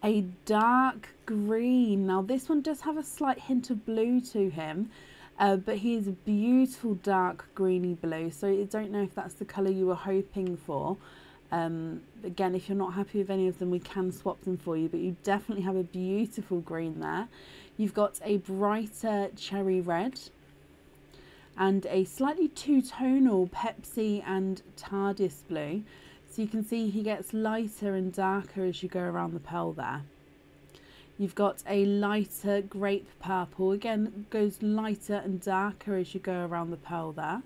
A dark green. Now this one does have a slight hint of blue to him, but he is a beautiful dark greeny blue, so I don't know if that's the colour you were hoping for. Again, if you're not happy with any of them, we can swap them for you, but you definitely have a beautiful green there. You've got a brighter cherry red and a slightly two-tonal Pepsi and TARDIS blue. So you can see he gets lighter and darker as you go around the pearl there. You've got a lighter grape purple, again goes lighter and darker as you go around the pearl there.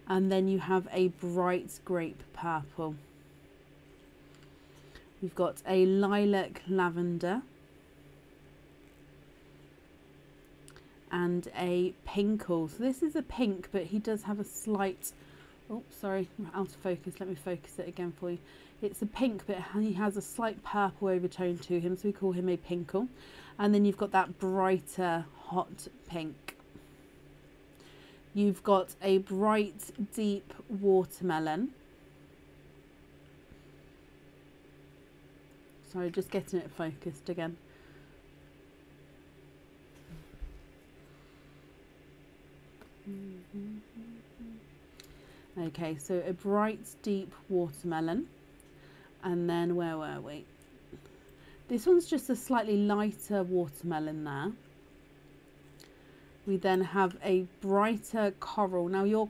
And then you have a bright grape purple. You've got a lilac lavender and a pinkle. So this is a pink, but he does have a slight, oh sorry, out of focus, let me focus it again for you. It's a pink, but he has a slight purple overtone to him, so we call him a pinkle. And then you've got that brighter hot pink. You've got a bright deep watermelon. Sorry, just getting it focused again. Okay, so a bright deep watermelon. And then where were we? This one's just a slightly lighter watermelon there. We then have a brighter coral. Now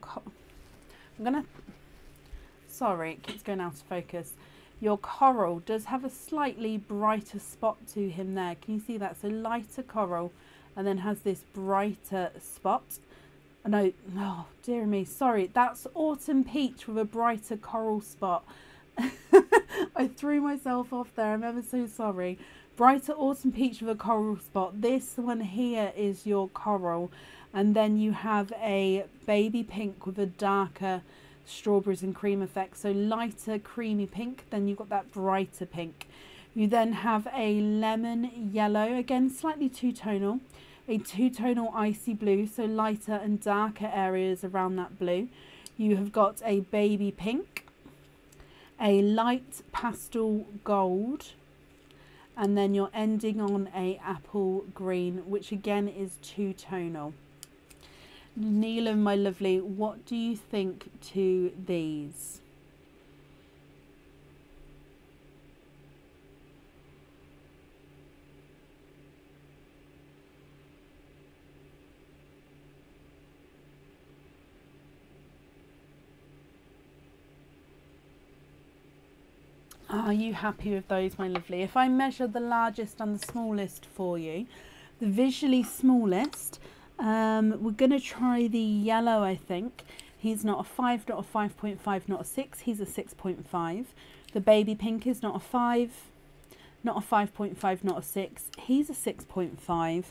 sorry, it keeps going out of focus. Your coral does have a slightly brighter spot to him there. Can you see that? So lighter coral and then has this brighter spot. No, oh dear me, sorry, that's autumn peach with a brighter coral spot. I threw myself off there, I'm ever so sorry. Brighter autumn peach with a coral spot. This one here is your coral, and then you have a baby pink with a darker strawberries and cream effect, so lighter creamy pink. Then you've got that brighter pink. You then have a lemon yellow, again slightly two-tonal, a two-tonal icy blue, so lighter and darker areas around that blue. You have got a baby pink, a light pastel gold, and then you're ending on a apple green, which again is two-tonal. Neelam, my lovely, what do you think to these? Are you happy with those, my lovely? If I measure the largest and the smallest for you, the visually smallest, we're going to try the yellow, I think. He's not a 5, not a 5.5, not a 6. He's a 6.5. The baby pink is not a 5, not a 5.5, not a 6. He's a 6.5.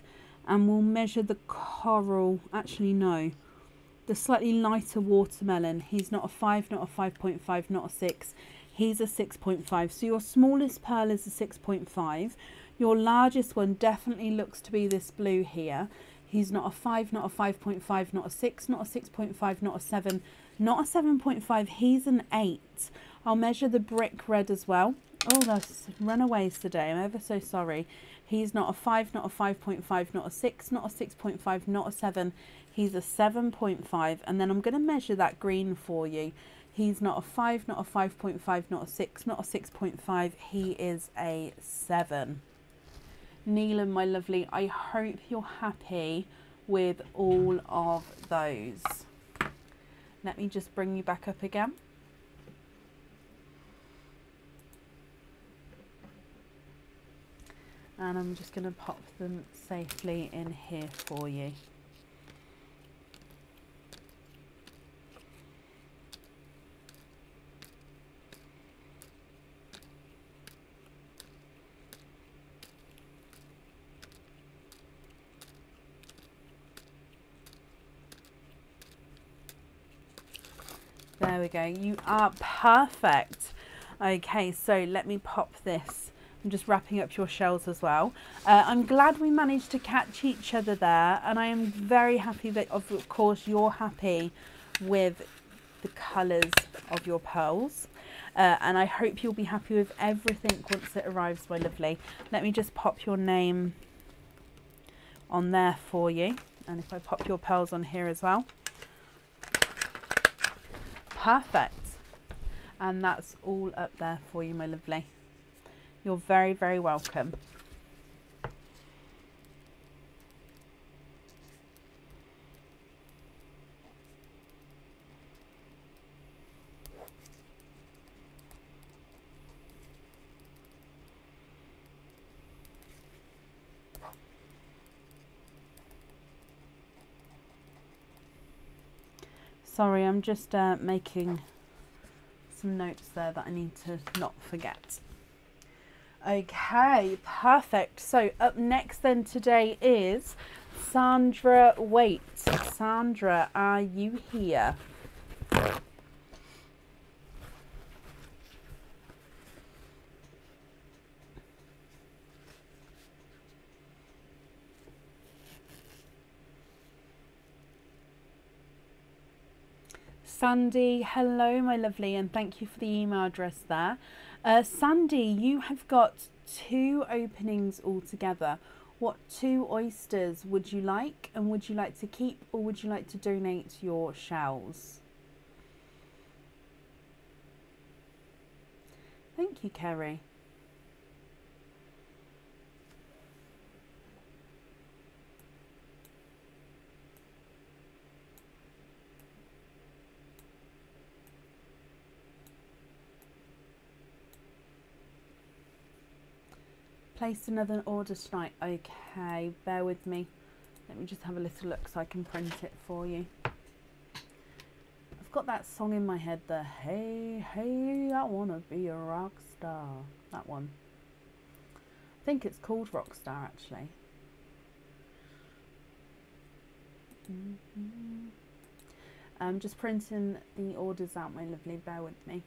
And we'll measure the coral. Actually, no. The slightly lighter watermelon. He's not a 5, not a 5.5, not a 6. He's a 6.5. So your smallest pearl is a 6.5. Your largest one definitely looks to be this blue here. He's not a 5, not a 5.5, not a 6, not a 6.5, not a 7, not a 7.5. He's an 8. I'll measure the brick red as well. Oh, that's runaways today. I'm ever so sorry. He's not a 5, not a 5.5, not a 6, not a 6.5, not a 7. He's a 7.5. And then I'm going to measure that green for you. He's not a 5, not a 5.5, not a 6, not a 6.5. He is a 7. Neelam, my lovely, I hope you're happy with all of those. Let me just bring you back up again. And I'm just going to pop them safely in here for you. There we go. You are perfect. Okay, so let me pop this. I'm just wrapping up your shells as well. I'm glad we managed to catch each other there, and I am very happy that, of course, you're happy with the colours of your pearls. And I hope you'll be happy with everything once it arrives, my lovely. Let me just pop your name on there for you. And if I pop your pearls on here as well. Perfect. And that's all up there for you, my lovely. You're very, very welcome. Sorry, I'm just making some notes there that I need to not forget. Okay, perfect. So up next then today is Sandra Waite. Sandra, are you here? Sandy, hello my lovely, and thank you for the email address there. Sandy, you have got 2 openings altogether. What 2 oysters would you like, and would you like to keep, or would you like to donate your shells? Thank you, Kerry. Placed another order tonight. Okay, bear with me. Let me just have a little look so I can print it for you. I've got that song in my head, the Hey, Hey, I Wanna Be a Rock Star. That one. I think it's called Rockstar, actually. I'm just printing the orders out, my lovely. Bear with me.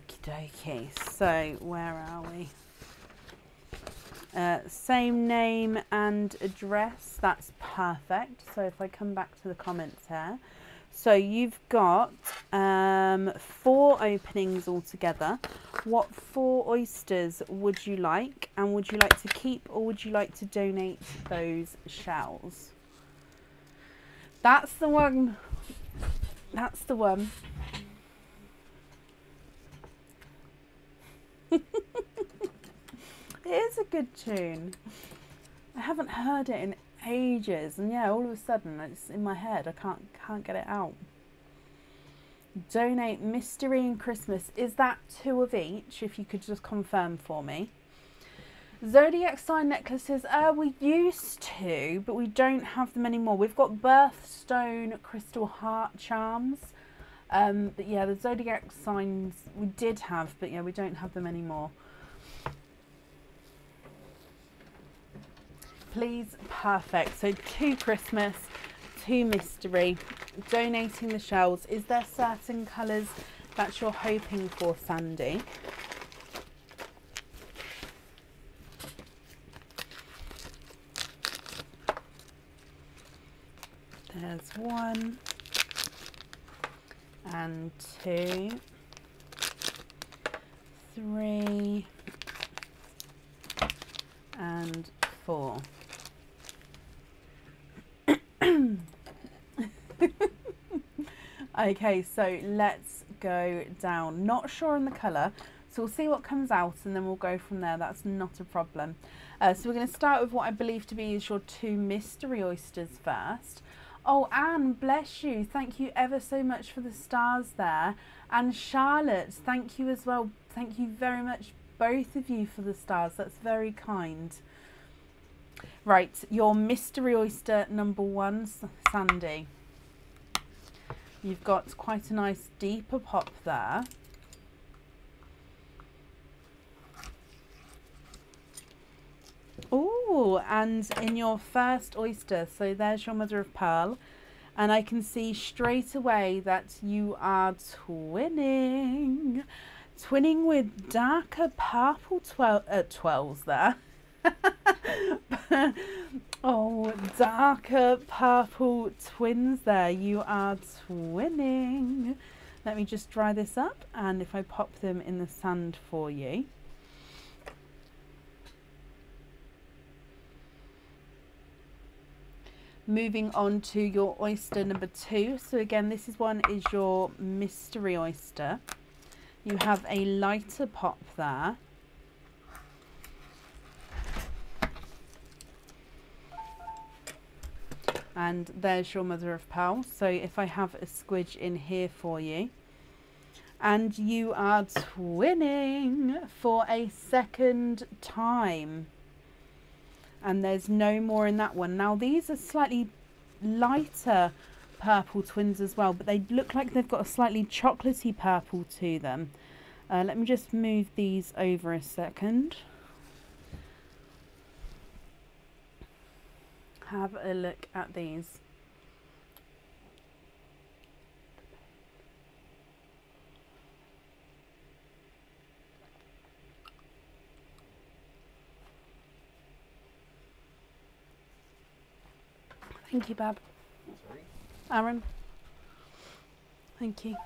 Okie dokie. So where are we? Same name and address. That's perfect. So if I come back to the comments here. So you've got 4 openings altogether. What 4 oysters would you like? And would you like to keep or would you like to donate those shells? That's the one. That's the one. It is a good tune. I haven't heard it in ages, and yeah, all of a sudden it's in my head. I can't get it out. Donate mystery and Christmas. Is that 2 of each? If you could just confirm for me. Zodiac sign necklaces. We used to, but we don't have them anymore. We've got birthstone crystal heart charms. But yeah, the zodiac signs we did have, but yeah, we don't have them anymore. Please, perfect. So 2 Christmas, 2 mystery, donating the shells. Is there certain colours that you're hoping for, Sandy? There's 1 and 2, 3 and 4. Okay, so let's go down. Not sure on the colour, so we'll see what comes out and then we'll go from there. That's not a problem. So we're going to start with what I believe to be is your 2 mystery oysters first. Oh, Anne, bless you. Thank you ever so much for the stars there. And Charlotte, thank you as well. Thank you very much, both of you, for the stars. That's very kind. Right, your mystery oyster number 1, Sandy. You've got quite a nice deeper pop there. Oh, and in your first oyster, so there's your mother of pearl. And I can see straight away that you are twinning. Twinning with darker purple twirls there. Oh, darker purple twins there. You are twinning. Let me just dry this up, and if I pop them in the sand for you. Moving on to your oyster number 2. So again, this one is your mystery oyster. You have a lighter pop there. And there's your mother of pearl. So if I have a squidge in here for you. And you are twinning for a 2nd time. And there's no more in that one. Now these are slightly lighter purple twins as well, but they look like they've got a slightly chocolatey purple to them. Let me just move these over a second. Have a look at these. Thank you, Bab. Sorry. Aaron. Thank you.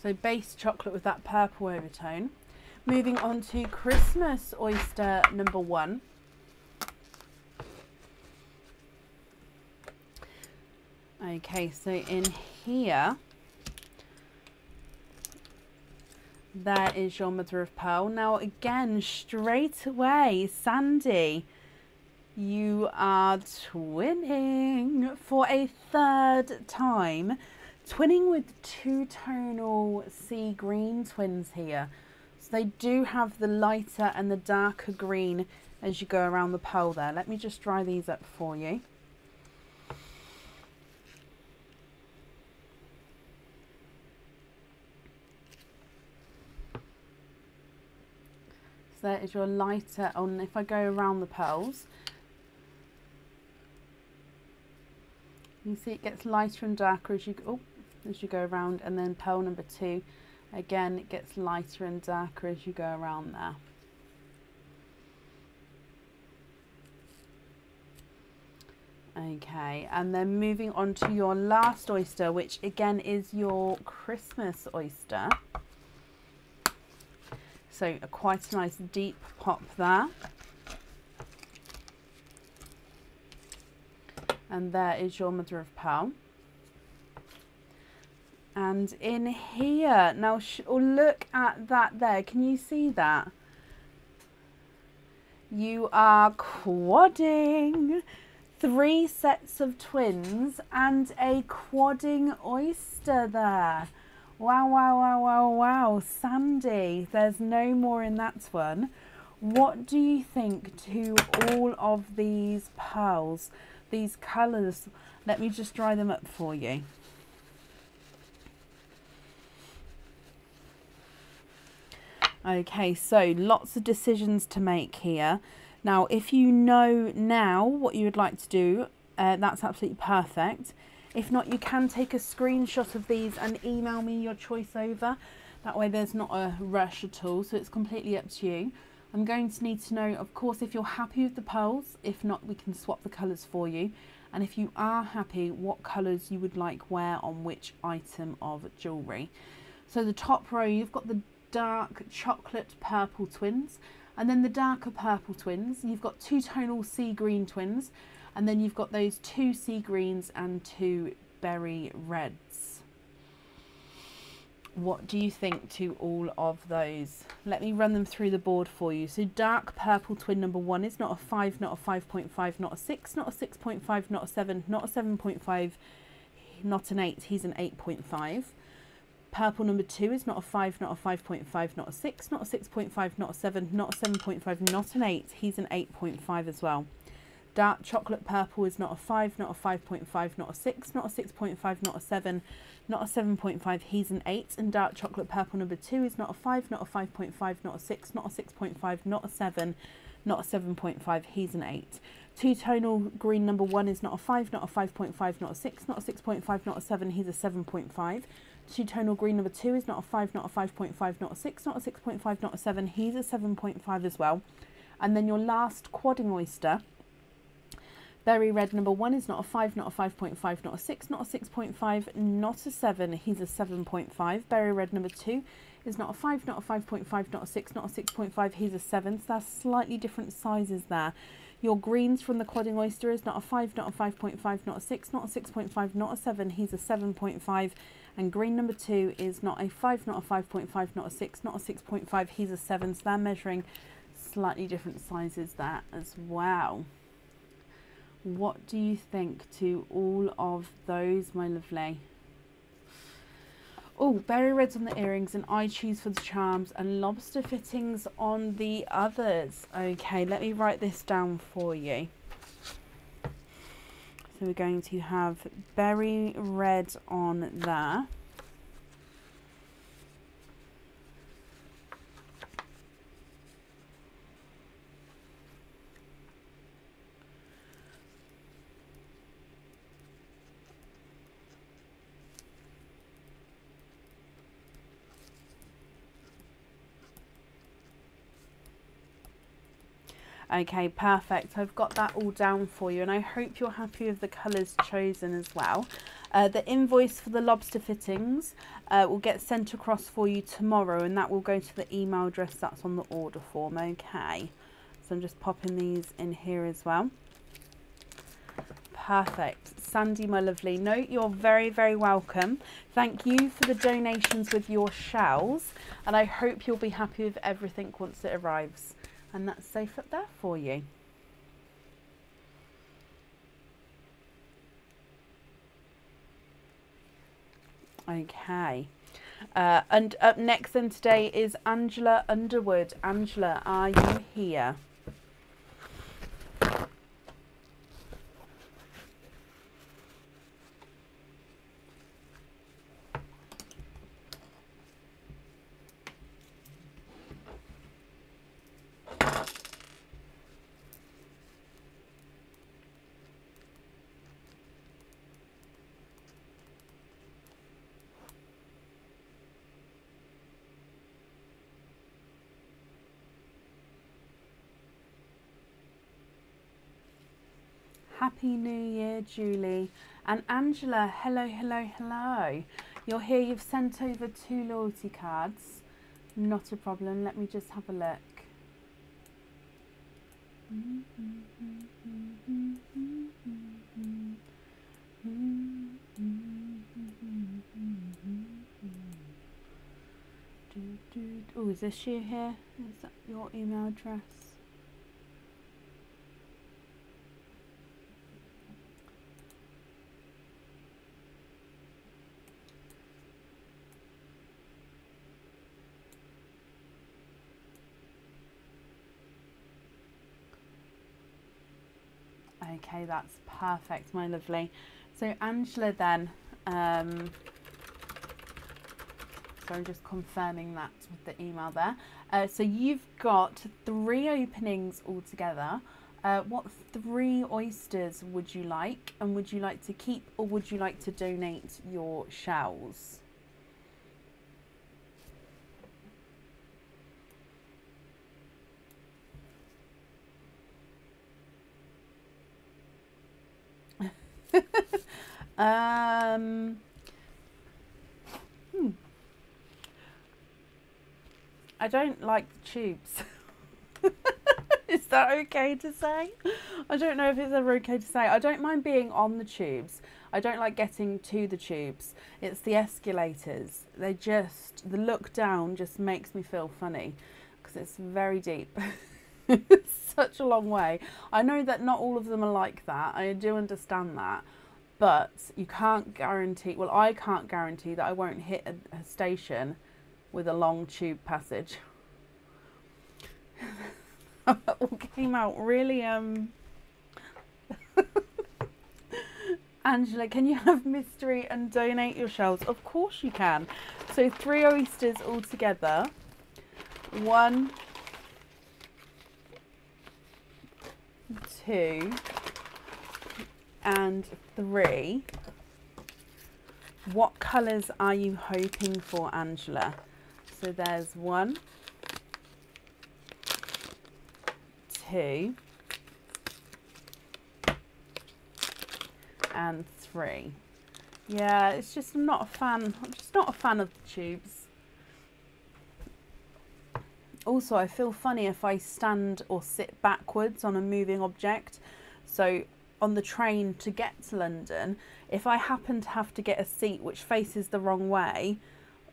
So base chocolate with that purple overtone. Moving on to Christmas oyster number 1. Okay, so in here, there is your mother of pearl. Now again, straight away, Sandy, you are twinning for a 3rd time. Twinning with 2-tonal sea green twins here. So they do have the lighter and the darker green as you go around the pearl there. Let me just dry these up for you. So there is your lighter on. If I go around the pearls, you see it gets lighter and darker as you go around, and then pearl number 2 Again, it gets lighter and darker as you go around there. Okay, and then moving on to your last oyster, which again is your Christmas oyster. So quite a nice deep pop there. And there is your mother of pearl. And in here, now look at that there. Can you see that? You are quadding 3 sets of twins and a quadding oyster there. Wow, wow, wow, wow, wow. Sandy, there's no more in that one. What do you think to all of these pearls, these colours? Let me just dry them up for you. Okay, so lots of decisions to make here. Now, if you know now what you would like to do, that's absolutely perfect. If not, you can take a screenshot of these and email me your choice over. That way there's not a rush at all, so it's completely up to you. I'm going to need to know, of course, if you're happy with the pearls. If not, we can swap the colours for you. And if you are happy, what colours you would like wear on which item of jewellery. So the top row, you've got the dark chocolate purple twins, and then the darker purple twins. You've got 2 tonal sea green twins, and then you've got those 2 sea greens and 2 berry reds. What do you think to all of those? Let me run them through the board for you. So dark purple twin number 1 is not a 5, not a 5.5, not a 6, not a 6.5, not a 7, not a 7.5, not an 8, he's an 8.5. Purple number 2 is not a 5, not a 5.5, not a 6, not a 6.5, not a 7, not a 7.5, not an 8. He's an 8.5 as well. Dark chocolate purple is not a 5, not a 5.5, not a 6, not a 6.5, not a 7, not a 7.5. He's an 8. And dark chocolate purple number 2 is not a 5, not a 5.5, not a 6, not a 6.5, not a 7, not a 7.5. He's an 8. 2 tonal green number 1 is not a 5, not a 5.5, not a 6, not a 6.5, not a 7. He's a 7.5. 2 tonal green number 2 is not a 5, not a 5.5, not a 6, not a 6.5, not a 7. He's a 7.5 as well. And then your last quadding oyster, berry red number 1 is not a 5, not a 5.5, not a 6, not a 6.5, not a 7. He's a 7.5. Berry red number 2 is not a 5, not a 5.5, not a 6, not a 6.5. He's a 7. So that's slightly different sizes there. Your greens from the quadding oyster is not a 5, not a 5.5, not a 6, not a 6.5, not a 7. He's a 7.5. And green number 2 is not a 5, not a 5.5, not a 6, not a 6.5. He's a 7. So they're measuring slightly different sizes there as well. What do you think to all of those, my lovely? Oh, berry reds on the earrings, and I choose for the charms, and lobster fittings on the others. Okay, let me write this down for you. So we're going to have berry red on there. Okay, perfect. I've got that all down for you, and I hope you're happy with the colours chosen as well. The invoice for the lobster fittings will get sent across for you tomorrow, and that will go to the email address that's on the order form. Okay, so I'm just popping these in here as well. Perfect. Sandy, my lovely. No, you're very, very welcome. Thank you for the donations with your shells, and I hope you'll be happy with everything once it arrives. And that's safe up there for you. Okay. And up next then today is Angela Underwood. Angela, are you here? Happy New Year, Julie. And Angela, hello, hello, hello. You're here, you've sent over 2 loyalty cards. Not a problem, let me just have a look. Oh, is this you here? Is that your email address? Okay, that's perfect, my lovely. So Angela then, so I'm just confirming that with the email there. So you've got 3 openings altogether. What 3 oysters would you like? And would you like to keep or would you like to donate your shells? I don't like the tubes. Is that okay to say? I don't know if it's ever okay to say. I don't mind being on the tubes. I don't like getting to the tubes. It's the escalators. They just, the look down just makes me feel funny because it's very deep. It's such a long way. I know that not all of them are like that. I do understand that. But you can't guarantee, well, I can't guarantee that I won't hit a station with a long tube passage. That all came out really, Angela, can you have mystery and donate your shells? Of course you can. So 3 oysters altogether. 1, 2, and 3. What colours are you hoping for, Angela? So there's 1, 2, and 3. Yeah, it's just I'm not a fan. I'm just not a fan of the tubes. Also, I feel funny if I stand or sit backwards on a moving object. So on the train to get to London, if I happen to have to get a seat which faces the wrong way,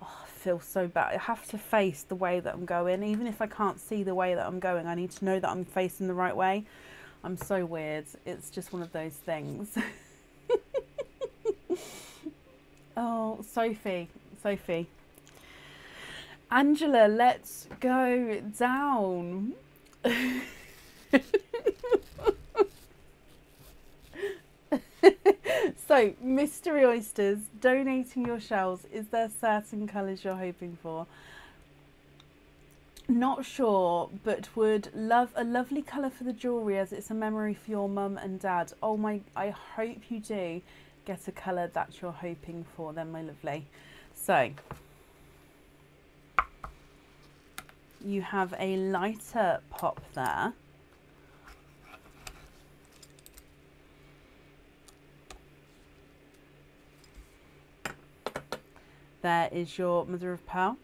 oh, I feel so bad. I have to face the way that I'm going. Even if I can't see the way that I'm going, I need to know that I'm facing the right way. I'm so weird. It's just one of those things. Oh, Sophie. Angela, let's go down. So, mystery oysters, donating your shells. Is there certain colours you're hoping for? Not sure, but would love a lovely colour for the jewellery as it's a memory for your mum and dad. Oh my, I hope you do get a colour that you're hoping for then, my lovely. So, you have a lighter pop there. There is your mother of pearl.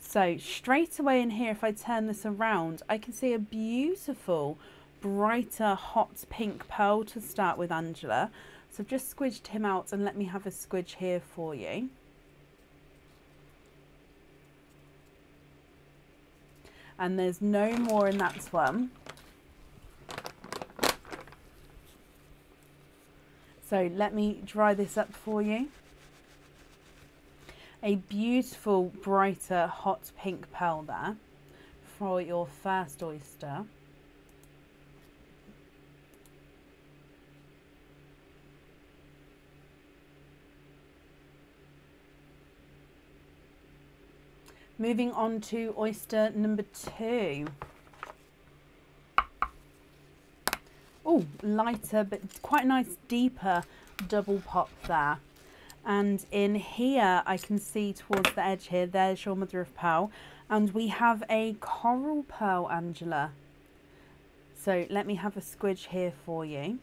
So straight away in here, if I turn this around, I can see a beautiful, brighter, hot pink pearl to start with, Angela. So I've just squidged him out and let me have a squidge here for you. And there's no more in that one. So let me dry this up for you. A beautiful, brighter, hot pink pearl there for your first oyster. Moving on to oyster number 2. Oh, lighter, but quite nice, deeper double pop there. And in here, I can see towards the edge here, there's your mother of pearl. And we have a coral pearl, Angela. So let me have a squidge here for you.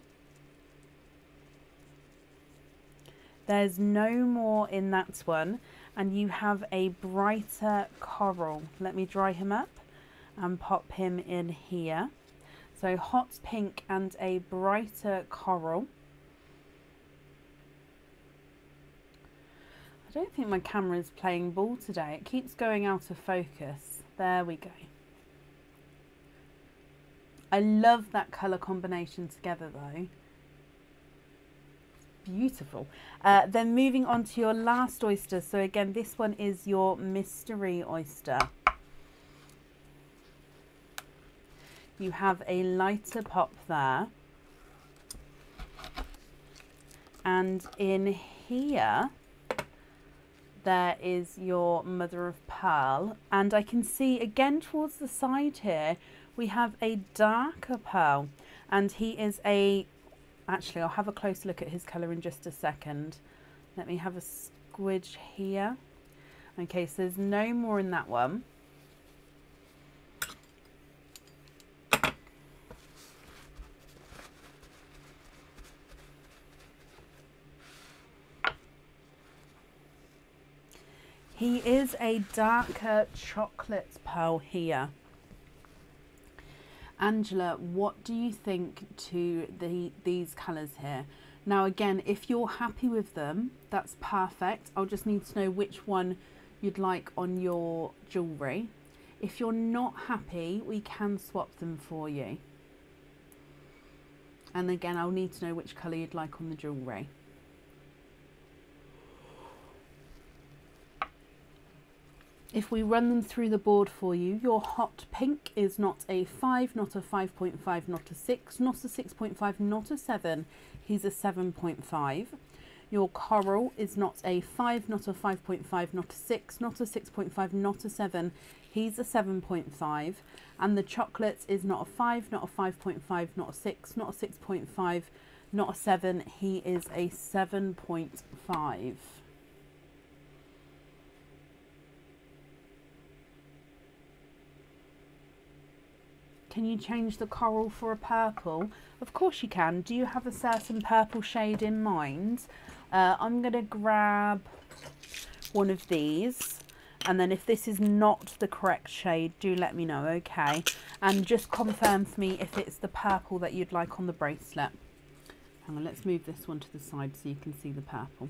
There's no more in that one, and you have a brighter coral. Let me dry him up and pop him in here. So hot pink and a brighter coral. I don't think my camera is playing ball today. It keeps going out of focus. There we go. I love that colour combination together though. Beautiful. Then moving on to your last oyster. So again, this one is your mystery oyster. You have a lighter pop there. And in here, there is your mother of pearl. And I can see again towards the side here, we have a darker pearl. And he is a... Actually, I'll have a close look at his colour in just a second. Let me have a squidge here. Okay, so there's no more in that one. He is a darker chocolate pearl here. Angela, what do you think to these colours here? Now again, if you're happy with them, that's perfect. I'll just need to know which one you'd like on your jewellery. If you're not happy, we can swap them for you. And again, I'll need to know which colour you'd like on the jewellery. If we run them through the board for you, your hot pink is not a 5, not a 5.5, not a 6, not a 6.5, not a 7. He's a 7.5. Your coral is not a 5, not a 5.5, not a 6, not a 6.5, not a 7. He's a 7.5. And the chocolate is not a 5, not a 5.5, not a 6, not a 6.5, not a 7. He is a 7.5. Can you change the coral for a purple? Of course you can. Do you have a certain purple shade in mind? I'm going to grab one of these. And then if this is not the correct shade, do let me know, okay? And just confirm for me if it's the purple that you'd like on the bracelet. Hang on, let's move this one to the side so you can see the purple.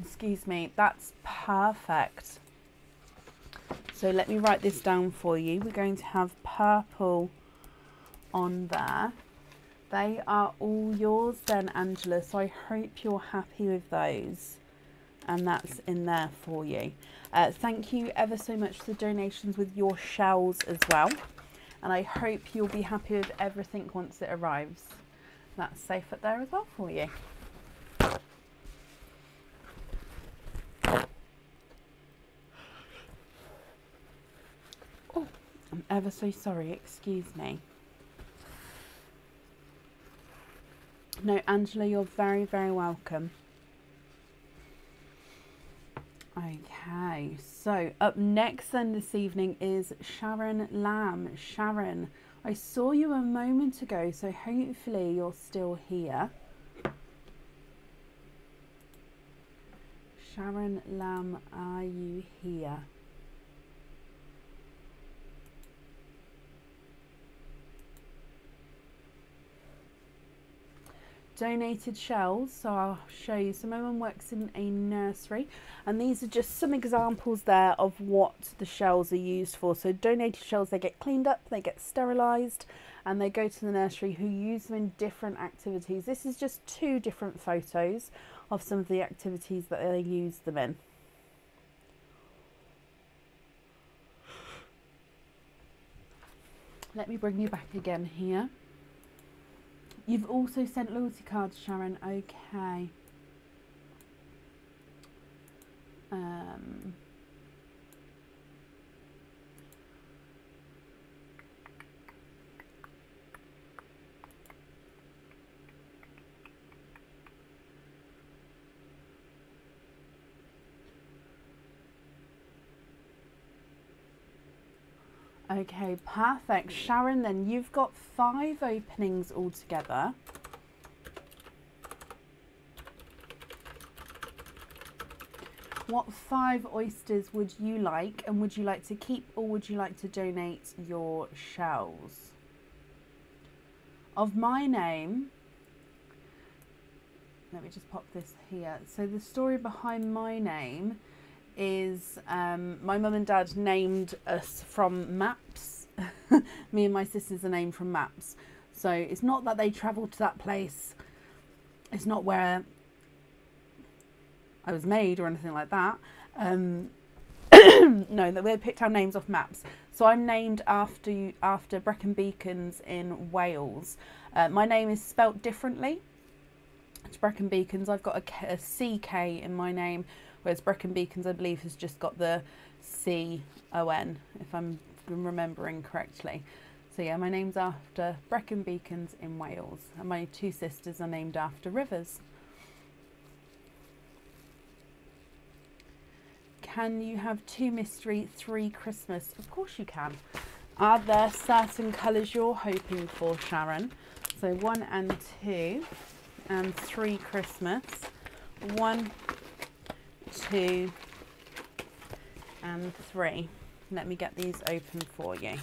Excuse me, that's perfect. So let me write this down for you. We're going to have purple on there. They are all yours then, Angela, so I hope you're happy with those. And that's in there for you. Thank you ever so much for the donations with your shells as well. And I hope you'll be happy with everything once it arrives. That's safe up there as well for you. Oh, I'm ever so sorry, excuse me. No, Angela, you're very, very welcome. Okay, so up next then this evening is Sharon Lamb. Sharon, I saw you a moment ago, so hopefully you're still here. Sharon Lamb, are you here? Donated shells, so I'll show you. So my mum works in a nursery, and these are just some examples there of what the shells are used for. So donated shells, they get cleaned up, they get sterilised, and they go to the nursery who use them in different activities. This is just 2 different photos of some of the activities that they use them in. Let me bring you back again here. You've also sent loyalty cards, Sharon. Okay. Okay, perfect. Sharon, then you've got 5 openings altogether. What 5 oysters would you like, and would you like to keep or would you like to donate your shells? Of my name, let me just pop this here. So the story behind my name is my mum and dad named us from maps. Me and my sisters are named from maps. So it's not that they travelled to that place. It's not where I was made or anything like that. No, that we picked our names off maps. So I'm named after Brecon Beacons in Wales. My name is spelt differently to Brecon Beacons. I've got a CK in my name, whereas Brecon Beacons, I believe, has just got the CON, if I'm remembering correctly. So yeah, my name's after Brecon Beacons in Wales, and my 2 sisters are named after rivers. Can you have 2 mystery, 3 Christmas? Of course you can. Are there certain colours you're hoping for, Sharon? So 1 and 2 and 3 Christmas. 1, 2 and 3. Let me get these open for you.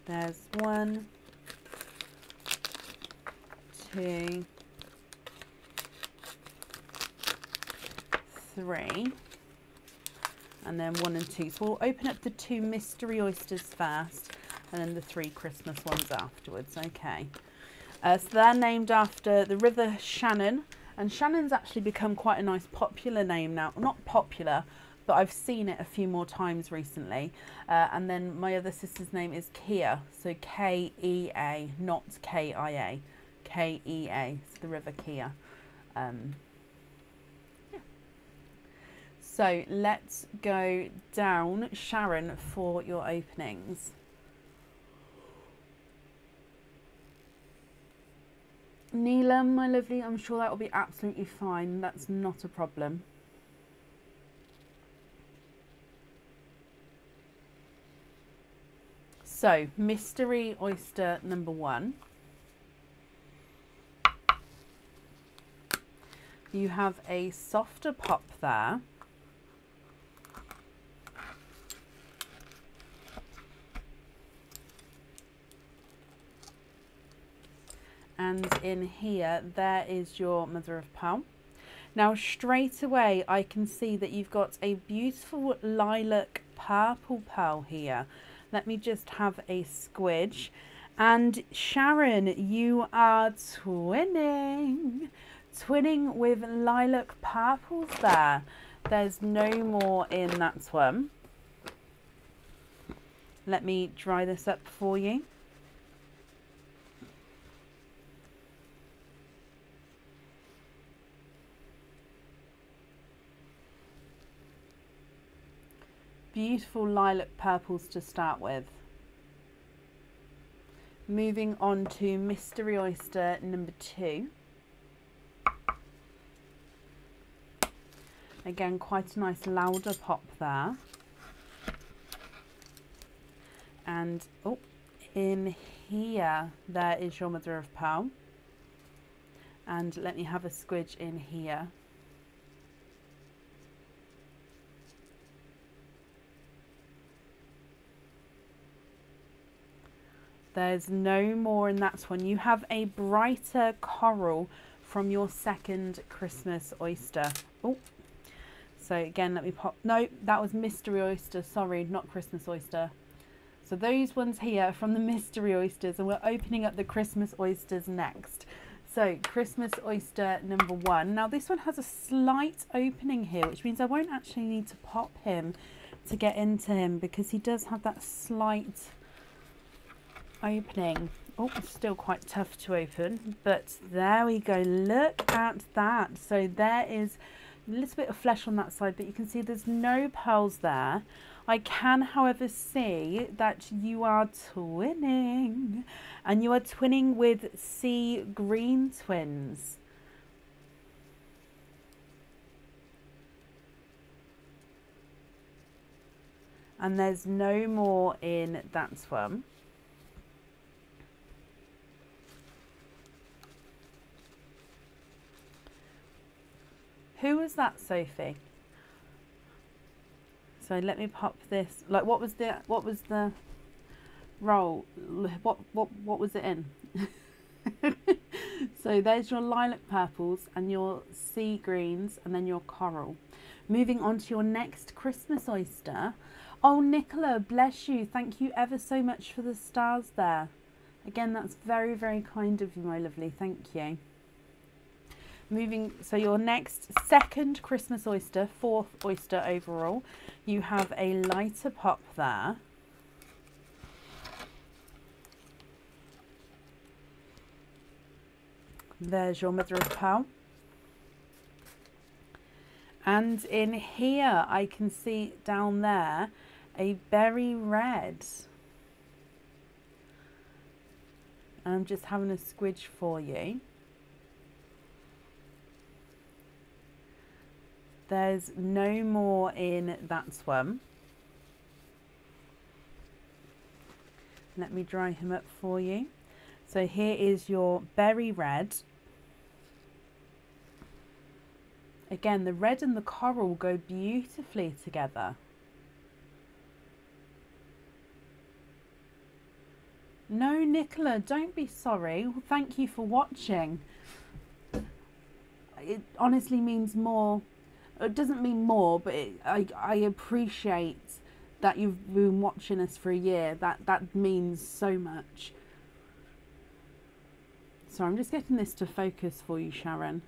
There's 1, 2, 3, and then 1 and 2. So we'll open up the 2 mystery oysters first, and then the 3 Christmas ones afterwards. Okay. So they're named after the River Shannon, and Shannon's actually become quite a nice popular name now. Not popular, but I've seen it a few more times recently. And then my other sister's name is Kia, so K-E-A, not K-I-A. K-E-A, it's the River Kia. Yeah. So let's go down, Sharon, for your openings. Neelam, my lovely, I'm sure that will be absolutely fine. That's not a problem. So, mystery oyster number 1. You have a softer pop there. And in here, there is your mother of pearl. Now, straight away, I can see that you've got a beautiful lilac purple pearl here. Let me just have a squidge. And Sharon, you are twinning with lilac purples there. There's no more in that one. Let me dry this up for you. Beautiful lilac purples to start with. Moving on to mystery oyster number 2. Again, quite a nice louder pop there. And oh, in here, there is your mother of pearl. And let me have a squidge in here. There's no more in that one. You have a brighter coral from your 2nd Christmas oyster. Oh, so again, let me pop. No, that was mystery oyster. Sorry, not Christmas oyster. So those ones here are from the mystery oysters, and we're opening up the Christmas oysters next. So Christmas oyster number 1. Now this one has a slight opening here, which means I won't actually need to pop him to get into him because he does have that slight opening. Oh, it's still quite tough to open, but there we go. Look at that. So there is a little bit of flesh on that side, but you can see there's no pearls there. I can, however, see that you are twinning, and you are twinning with sea green twins. And there's no more in that one. Who was that, Sophie? So let me pop this. Like, what was the roll? What was it in? So there's your lilac purples and your sea greens and then your coral. Moving on to your next Christmas oyster. Oh, Nicola, bless you. Thank you ever so much for the stars there. Again, that's very, very kind of you, my lovely. Thank you. Moving, so your next second Christmas oyster, fourth oyster overall, you have a lighter pop there. There's your mother of pearl. And in here, I can see down there a berry red. I'm just having a squidge for you. There's no more in that one. Let me dry him up for you. So here is your berry red. Again, the red and the coral go beautifully together. No, Nicola, don't be sorry. Thank you for watching. It honestly means more. It doesn't mean more, but I appreciate that you've been watching us for a year. That means so much. So I'm just getting this to focus for you, Sharon.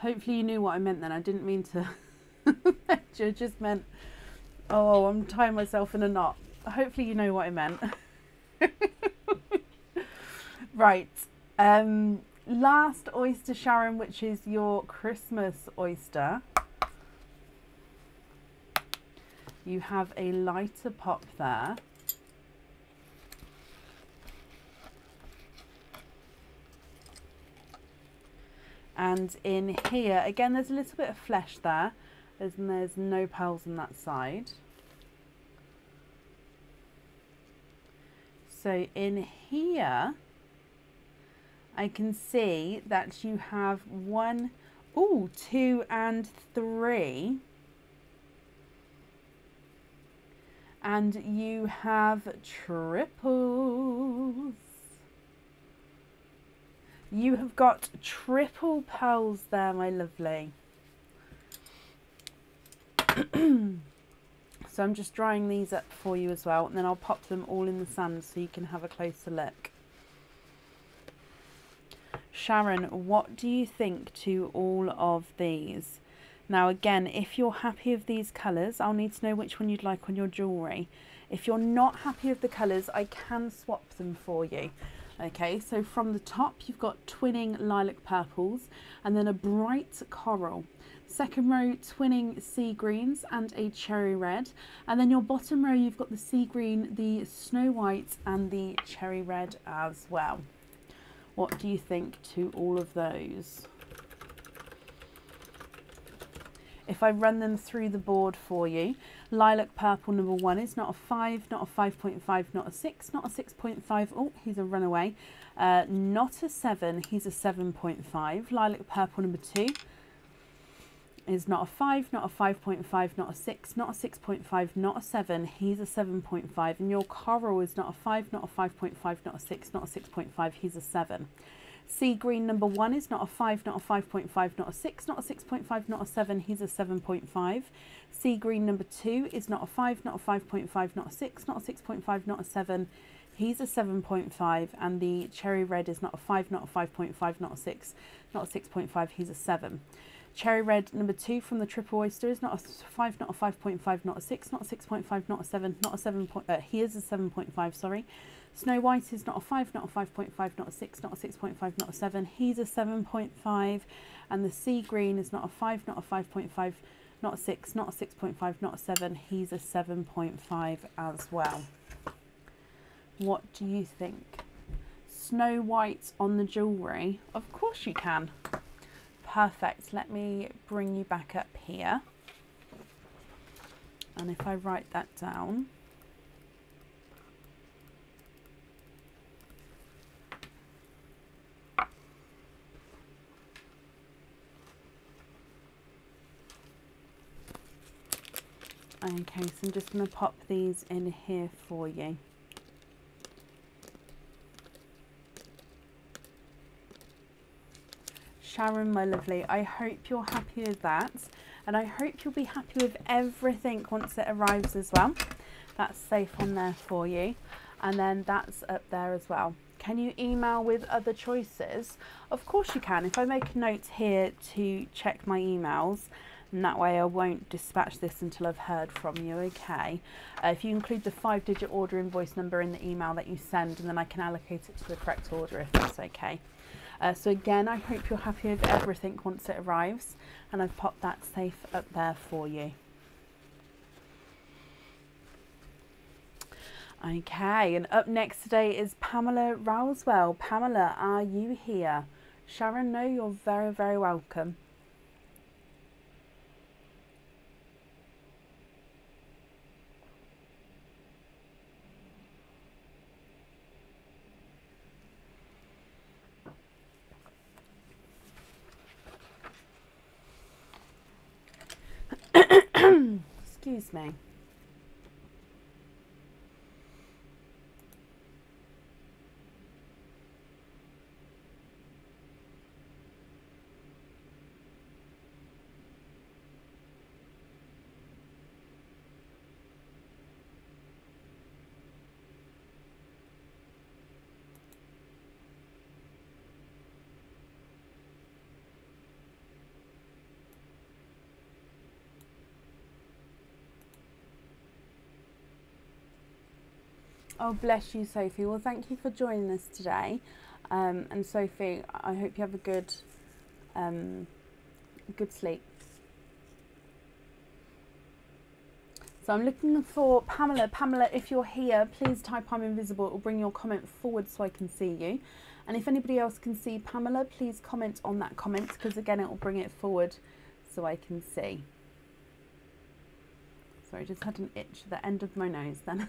Hopefully you knew what I meant then. I didn't mean to. I just meant, oh, I'm tying myself in a knot. Hopefully you know what I meant. Right. Last oyster, Sharon, which is your Christmas oyster. You have a lighter pop there. And in here, again, there's a little bit of flesh there. There's no pearls on that side. So in here, I can see that you have 1, 2 and 3. And you have triples. You have got triple pearls there, my lovely. So I'm just drying these up for you as well, and then I'll pop them all in the sand so you can have a closer look. Sharon, what do you think to all of these? Now again, if you're happy with these colours, I'll need to know which one you'd like on your jewellery. If you're not happy with the colours, I can swap them for you. Okay, so from the top you've got twinning lilac purples and then a bright coral. Second row twinning sea greens and a cherry red, and then your bottom row you've got the sea green, the snow white and the cherry red as well. What do you think to all of those? If I run them through the board for you, lilac purple number 1 is not a 5, not a 5.5, not a 6, not a 6.5. Oh, he's a runaway. Not a 7, he's a 7.5. Lilac purple number 2 is not a 5, not a 5.5, not a 6, not a 6.5, not a 7, he's a 7.5. And your coral is not a 5, not a 5.5, not a 6, not a 6.5, he's a 7. Sea green number 1 is not a 5, not a 5.5, not a 6, not a 6.5, not a 7, he's a 7.5. Sea green number 2 is not a 5, not a 5.5, not a 6, not a 6.5, not a 7, He's a 7.5, and the cherry red is not a 5, not a 5.5, not a 6, not a 6.5. He's a 7. Cherry red number 2 from the triple oyster is not a 5, not a 5.5, not a 6, not a 6.5, not a 7, not a 7. He is a 7.5. Sorry. Snow White is not a 5, not a 5.5, not a 6, not a 6.5, not a 7. He's a 7.5. And the sea green is not a 5, not a 5.5, not a 6, not a 6.5, not a 7. He's a 7.5 as well. What do you think? Snow White on the jewellery? Of course you can. Perfect. Let me bring you back up here. And if I write that down. Okay, so I'm just going to pop these in here for you. Sharon, my lovely, I hope you're happy with that, and I hope you'll be happy with everything once it arrives as well. That's safe on there for you, and then that's up there as well. Can you email with other choices? Of course you can. If I make a note here to check my emails, and that way I won't dispatch this until I've heard from you, okay? If you include the 5-digit order invoice number in the email that you send, and then I can allocate it to the correct order if that's okay. So again, I hope you're happy with everything once it arrives, and I've popped that safe up there for you. Okay, and up next today is Pamela Roswell. Pamela, are you here? Sharon, no, you're very, very welcome. Excuse me. Oh, bless you, Sophie. Well, thank you for joining us today. And Sophie, I hope you have a good sleep. So I'm looking for Pamela. Pamela, if you're here, please type I'm invisible. It will bring your comment forward so I can see you. And if anybody else can see Pamela, please comment on that comment, because again, it will bring it forward so I can see. Sorry, I just had an itch at the end of my nose then.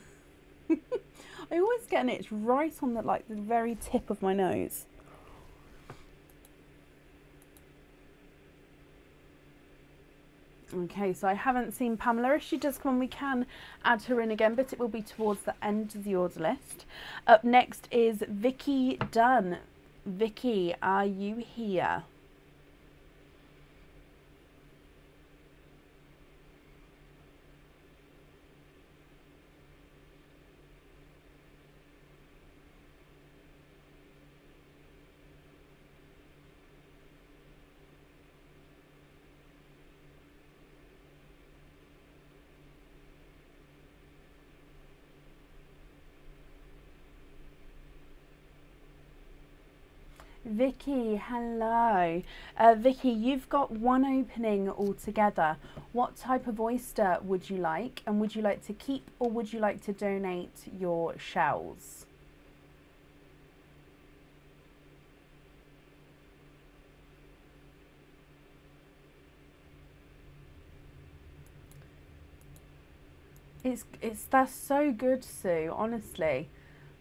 I always get an itch right on the very tip of my nose. Okay, so I haven't seen Pamela. If she does come on, we can add her in again, but it will be towards the end of the order list. Up next is Vicky Dunn. Vicky, are you here? Vicky, hello. Vicky, you've got one opening altogether. What type of oyster would you like? And would you like to keep, or would you like to donate your shells? That's so good, Sue, honestly.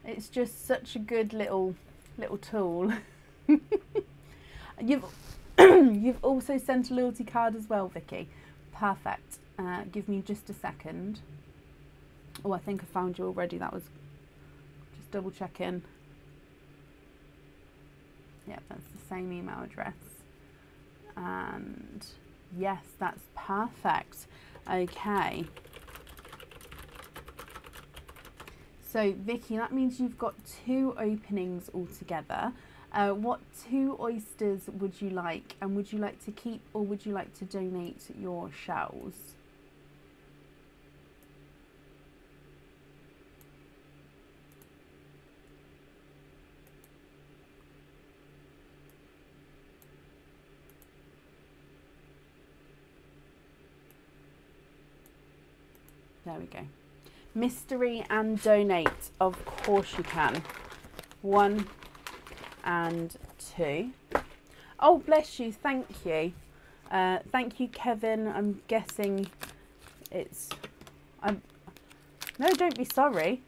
It's just such a good little tool. You've also sent a loyalty card as well, Vicky. Perfect. Give me just a second. Oh, I think I found you already. That was just double checking. Yep, that's the same email address. And yes, that's perfect. Okay. So Vicky, that means you've got 2 openings altogether. What 2 oysters would you like, and would you like to keep or would you like to donate your shells? There we go. Mystery and donate. Of course you can. 1 and 2. Oh, bless you. Thank you. Thank you, Kevin. I'm guessing it's... No, don't be sorry.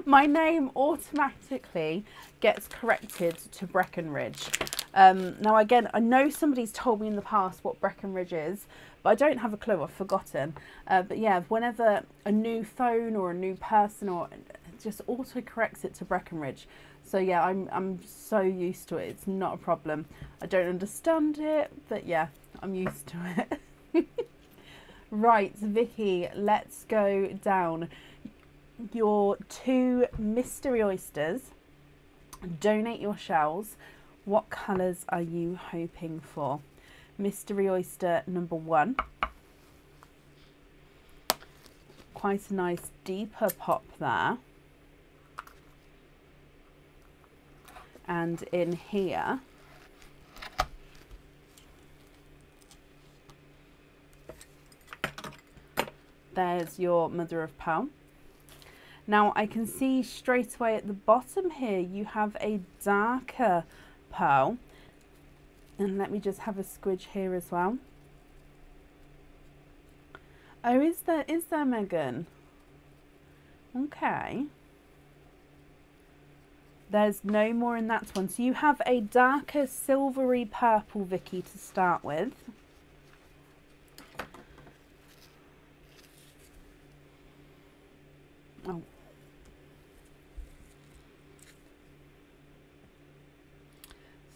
My name automatically gets corrected to Breckenridge. Now, again, I know somebody's told me in the past what Breckenridge is, but I don't have a clue. I've forgotten. But yeah, whenever a new phone or a new person or just auto corrects it to Breckenridge. So yeah, I'm so used to it. It's not a problem. I don't understand it, but yeah, I'm used to it. Right, Vicky, let's go down. Your 2 mystery oysters. Donate your shells. What colours are you hoping for? Mystery oyster number 1. Quite a nice deeper pop there. And in here, there's your mother of pearl. Now I can see straight away at the bottom here you have a darker pearl, and let me just have a squidge here as well. Oh, is there, Megan? Okay. There's no more in that one. So you have a darker silvery purple, Vicky, to start with. Oh.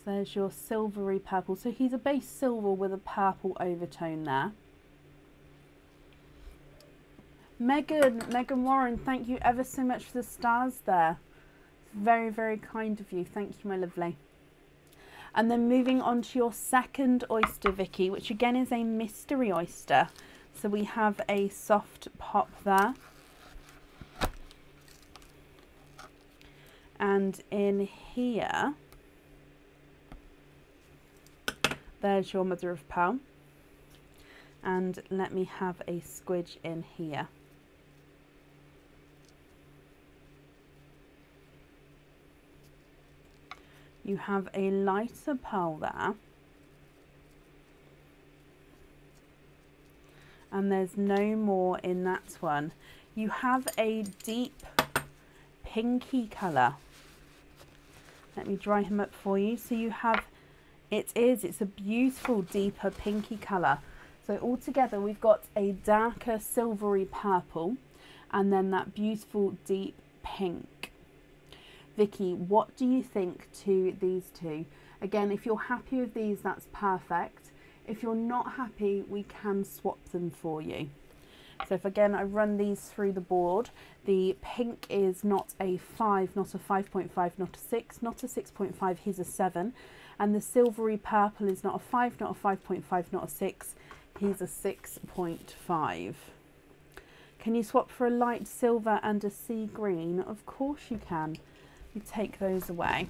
So there's your silvery purple. So he's a base silver with a purple overtone there. Megan Warren, thank you ever so much for the stars there. Very, very kind of you. Thank you, my lovely. And then moving on to your second oyster, Vicky, which again is a mystery oyster. So we have a soft pop there. And in here, there's your mother of pearl. And let me have a squidge in here. You have a lighter pearl there. And there's no more in that one. You have a deep pinky colour. Let me dry him up for you. So you have, it's a beautiful deeper pinky colour. So altogether we've got a darker silvery purple and then that beautiful deep pink. Vicky, what do you think to these 2? Again, if you're happy with these, that's perfect. If you're not happy, we can swap them for you. So if again I run these through the board, the pink is not a 5, not a 5.5, not a 6, not a 6.5, he's a 7. And the silvery purple is not a 5, not a 5.5, not a 6, he's a 6.5. Can you swap for a light silver and a sea green? Of course you can. You take those away.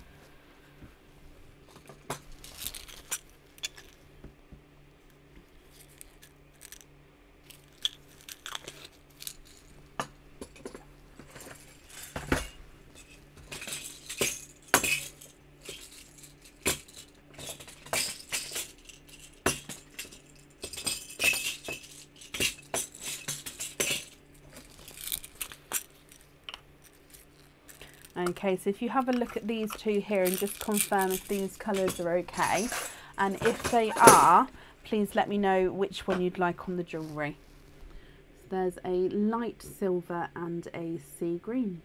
Okay, so if you have a look at these 2 here and just confirm if these colours are okay, and if they are, please let me know which one you'd like on the jewellery. So there's a light silver and a sea green.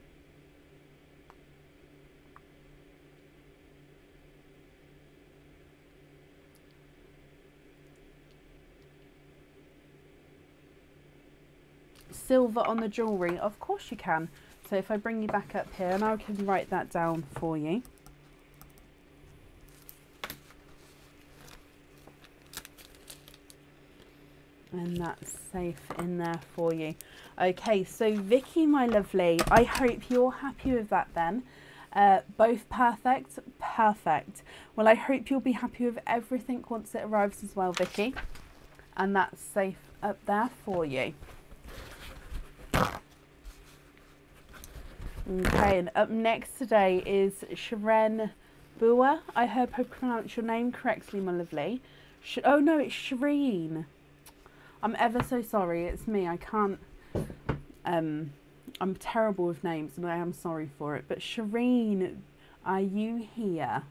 Silver on the jewellery, of course you can. So if I bring you back up here, and I can write that down for you. And that's safe in there for you. Okay, so Vicky, my lovely, I hope you're happy with that then. Both perfect, perfect. Well, I hope you'll be happy with everything once it arrives as well, Vicky. And that's safe up there for you. Okay, and up next today is Sharon Lamb. I hope I pronounced your name correctly, my lovely. Oh no, it's Shireen. I'm ever so sorry, it's me. I can't, I'm terrible with names and I am sorry for it. But Shireen, are you here?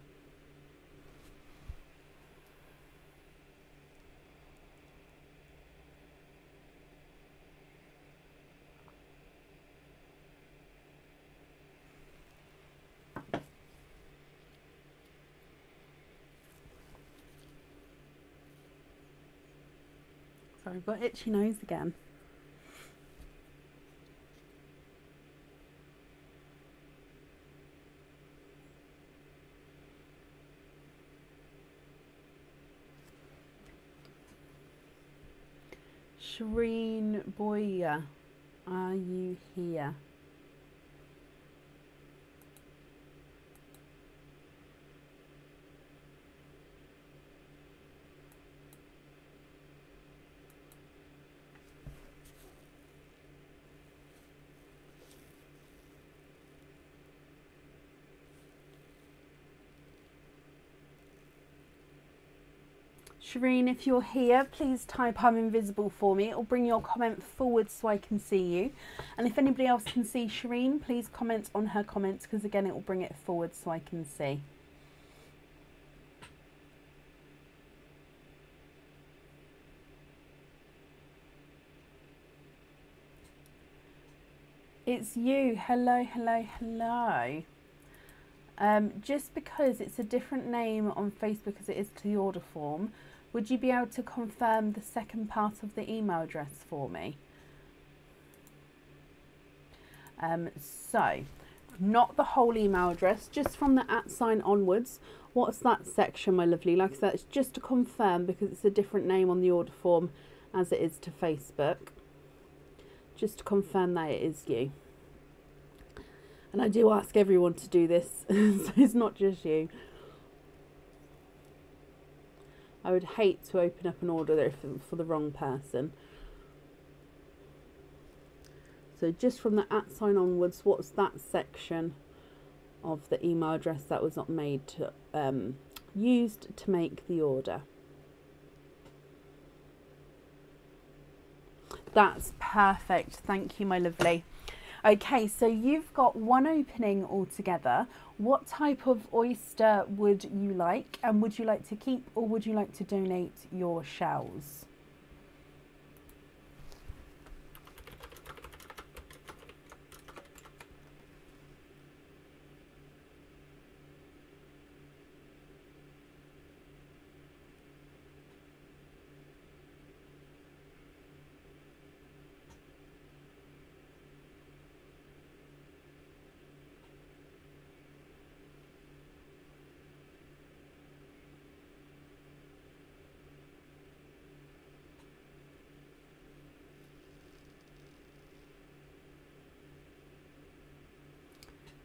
Sorry, I've got itchy nose again. Shireen Boya, are you here? Shireen, if you're here, please type I'm invisible for me. It'll bring your comment forward so I can see you. And if anybody else can see Shireen, please comment on her comments, because again, it will bring it forward so I can see. It's you. Hello, hello, hello. Just because it's a different name on Facebook as it is to the order form, would you be able to confirm the second part of the email address for me? So, not the whole email address, just from the @ onwards. What's that section, my lovely? Like I said, it's just to confirm because it's a different name on the order form as it is to Facebook. Just to confirm that it is you. And I do ask everyone to do this, so it's not just you. I would hate to open up an order there for the wrong person. So just from the @ onwards, what's that section of the email address that was not made to, used to make the order? That's perfect. Thank you, my lovely. Okay, so you've got one opening altogether. What type of oyster would you like? And would you like to keep or would you like to donate your shells?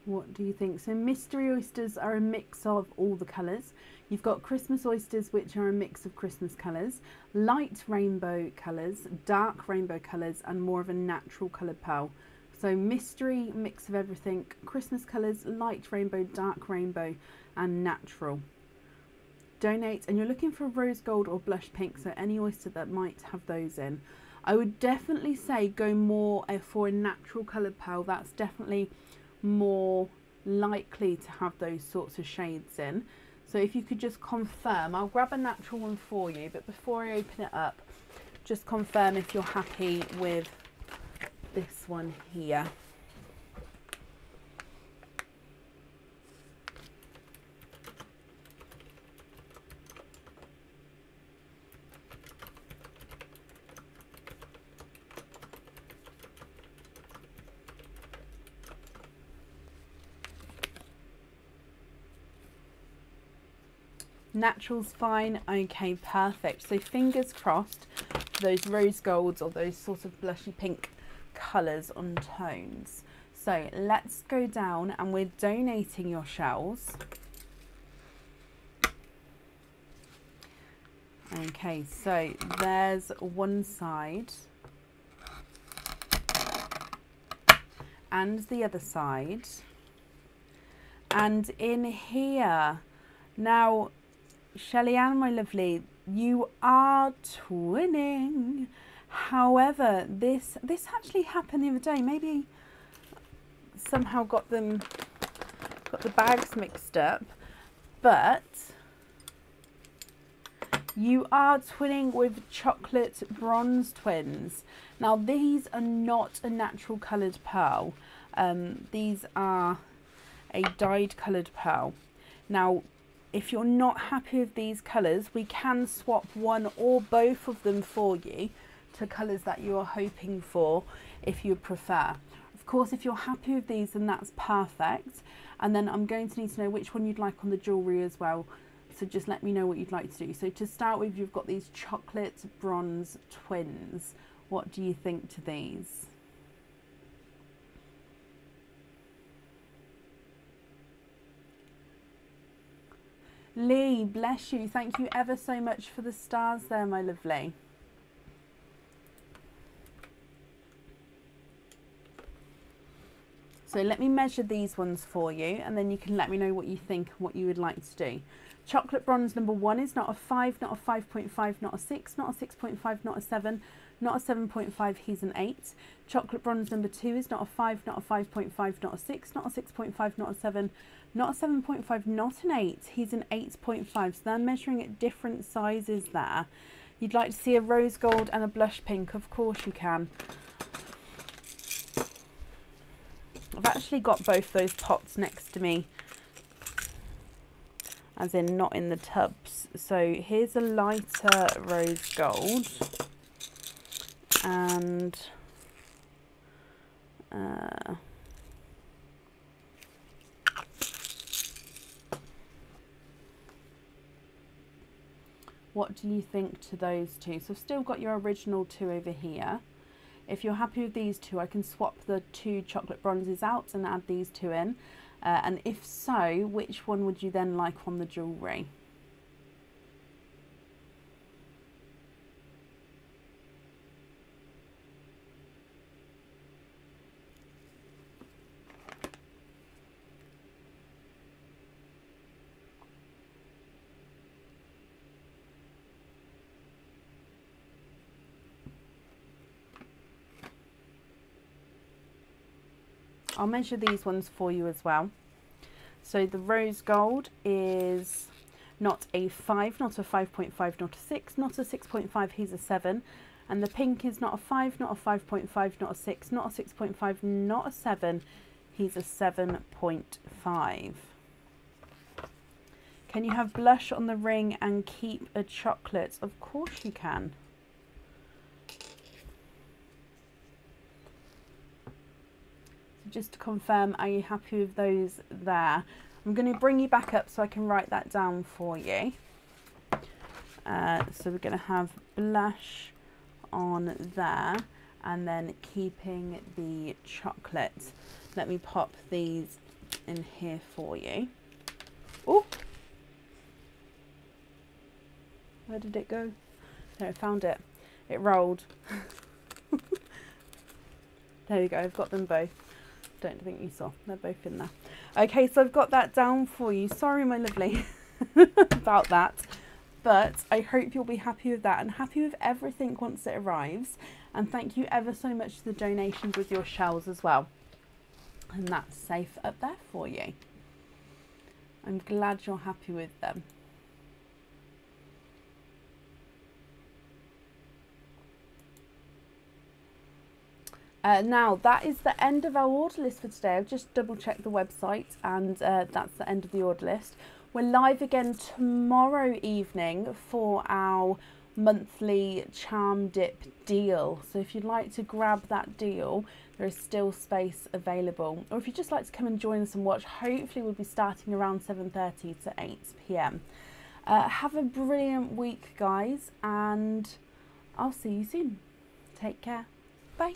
What do you think? So mystery oysters are a mix of all the colours. You've got Christmas oysters, which are a mix of Christmas colours, light rainbow colours, dark rainbow colours, and more of a natural coloured pearl. So mystery, mix of everything, Christmas colours, light rainbow, dark rainbow, and natural. Donate, and you're looking for rose gold or blush pink, so any oyster that might have those in. I would definitely say go more for a natural coloured pearl. That's definitely more likely to have those sorts of shades in. So if you could just confirm, I'll grab a natural one for you, but before I open it up, just confirm if you're happy with this one here. Natural's fine. Okay, perfect. So fingers crossed for those rose golds or those sort of blushy pink colours on tones. So let's go down, and we're donating your shells. Okay, so there's one side and the other side, and in here now, Shelley Ann, my lovely, you are twinning. However, this actually happened the other day. Maybe somehow got the bags mixed up, but you are twinning with chocolate bronze twins. Now these are not a natural coloured pearl. These are a dyed coloured pearl. Now if you're not happy with these colours, we can swap one or both of them for you to colours that you are hoping for if you prefer. Of course, if you're happy with these, then that's perfect. And then I'm going to need to know which one you'd like on the jewellery as well. So just let me know what you'd like to do. So to start with, you've got these chocolate bronze twins. What do you think to these? Lee, bless you. Thank you ever so much for the stars there, my lovely. So let me measure these ones for you, and then you can let me know what you think and what you would like to do. Chocolate bronze number 1 is not a 5, not a 5.5, not a 6, not a 6.5, not a 7, not a 7.5, he's an 8. Chocolate bronze number 2 is not a 5, not a 5.5, not a 6, not a 6.5, not a 7, not a 7.5, not an 8, he's an 8.5. So they're measuring at different sizes there. You'd like to see a rose gold and a blush pink? Of course you can. I've actually got both those pots next to me, as in not in the tubs. So here's a lighter rose gold, and what do you think to those two? So I've still got your original 2 over here. If you're happy with these 2, I can swap the 2 chocolate bronzes out and add these 2 in. And if so, which one would you then like on the jewellery? I'll measure these ones for you as well. So the rose gold is not a 5, not a 5.5, not a 6, not a 6.5, he's a 7. And the pink is not a 5, not a 5.5, not a 6, not a 6.5, not a 7, he's a 7.5. Can you have blush on the ring and keep a chocolate? Of course you can. Just to confirm, are you happy with those there? I'm going to bring you back up so I can write that down for you. So we're going to have blush on there, and then keeping the chocolate. Let me pop these in here for you. Oh, where did it go? There, I found it. It rolled. There we go, I've got them both. Don't think you saw, they're both in there. Okay, so I've got that down for you. Sorry, my lovely, about that, but I hope you'll be happy with that and happy with everything once it arrives. And thank you ever so much for the donations with your shells as well. And that's safe up there for you. I'm glad you're happy with them. Now that is the end of our order list for today. I've just double checked the website, and that's the end of the order list. We're live again tomorrow evening for our monthly charm dip deal. So if you'd like to grab that deal, there is still space available. Or if you'd just like to come and join us and watch, hopefully we'll be starting around 7:30 to 8 p.m. Have a brilliant week, guys, and I'll see you soon. Take care. Bye.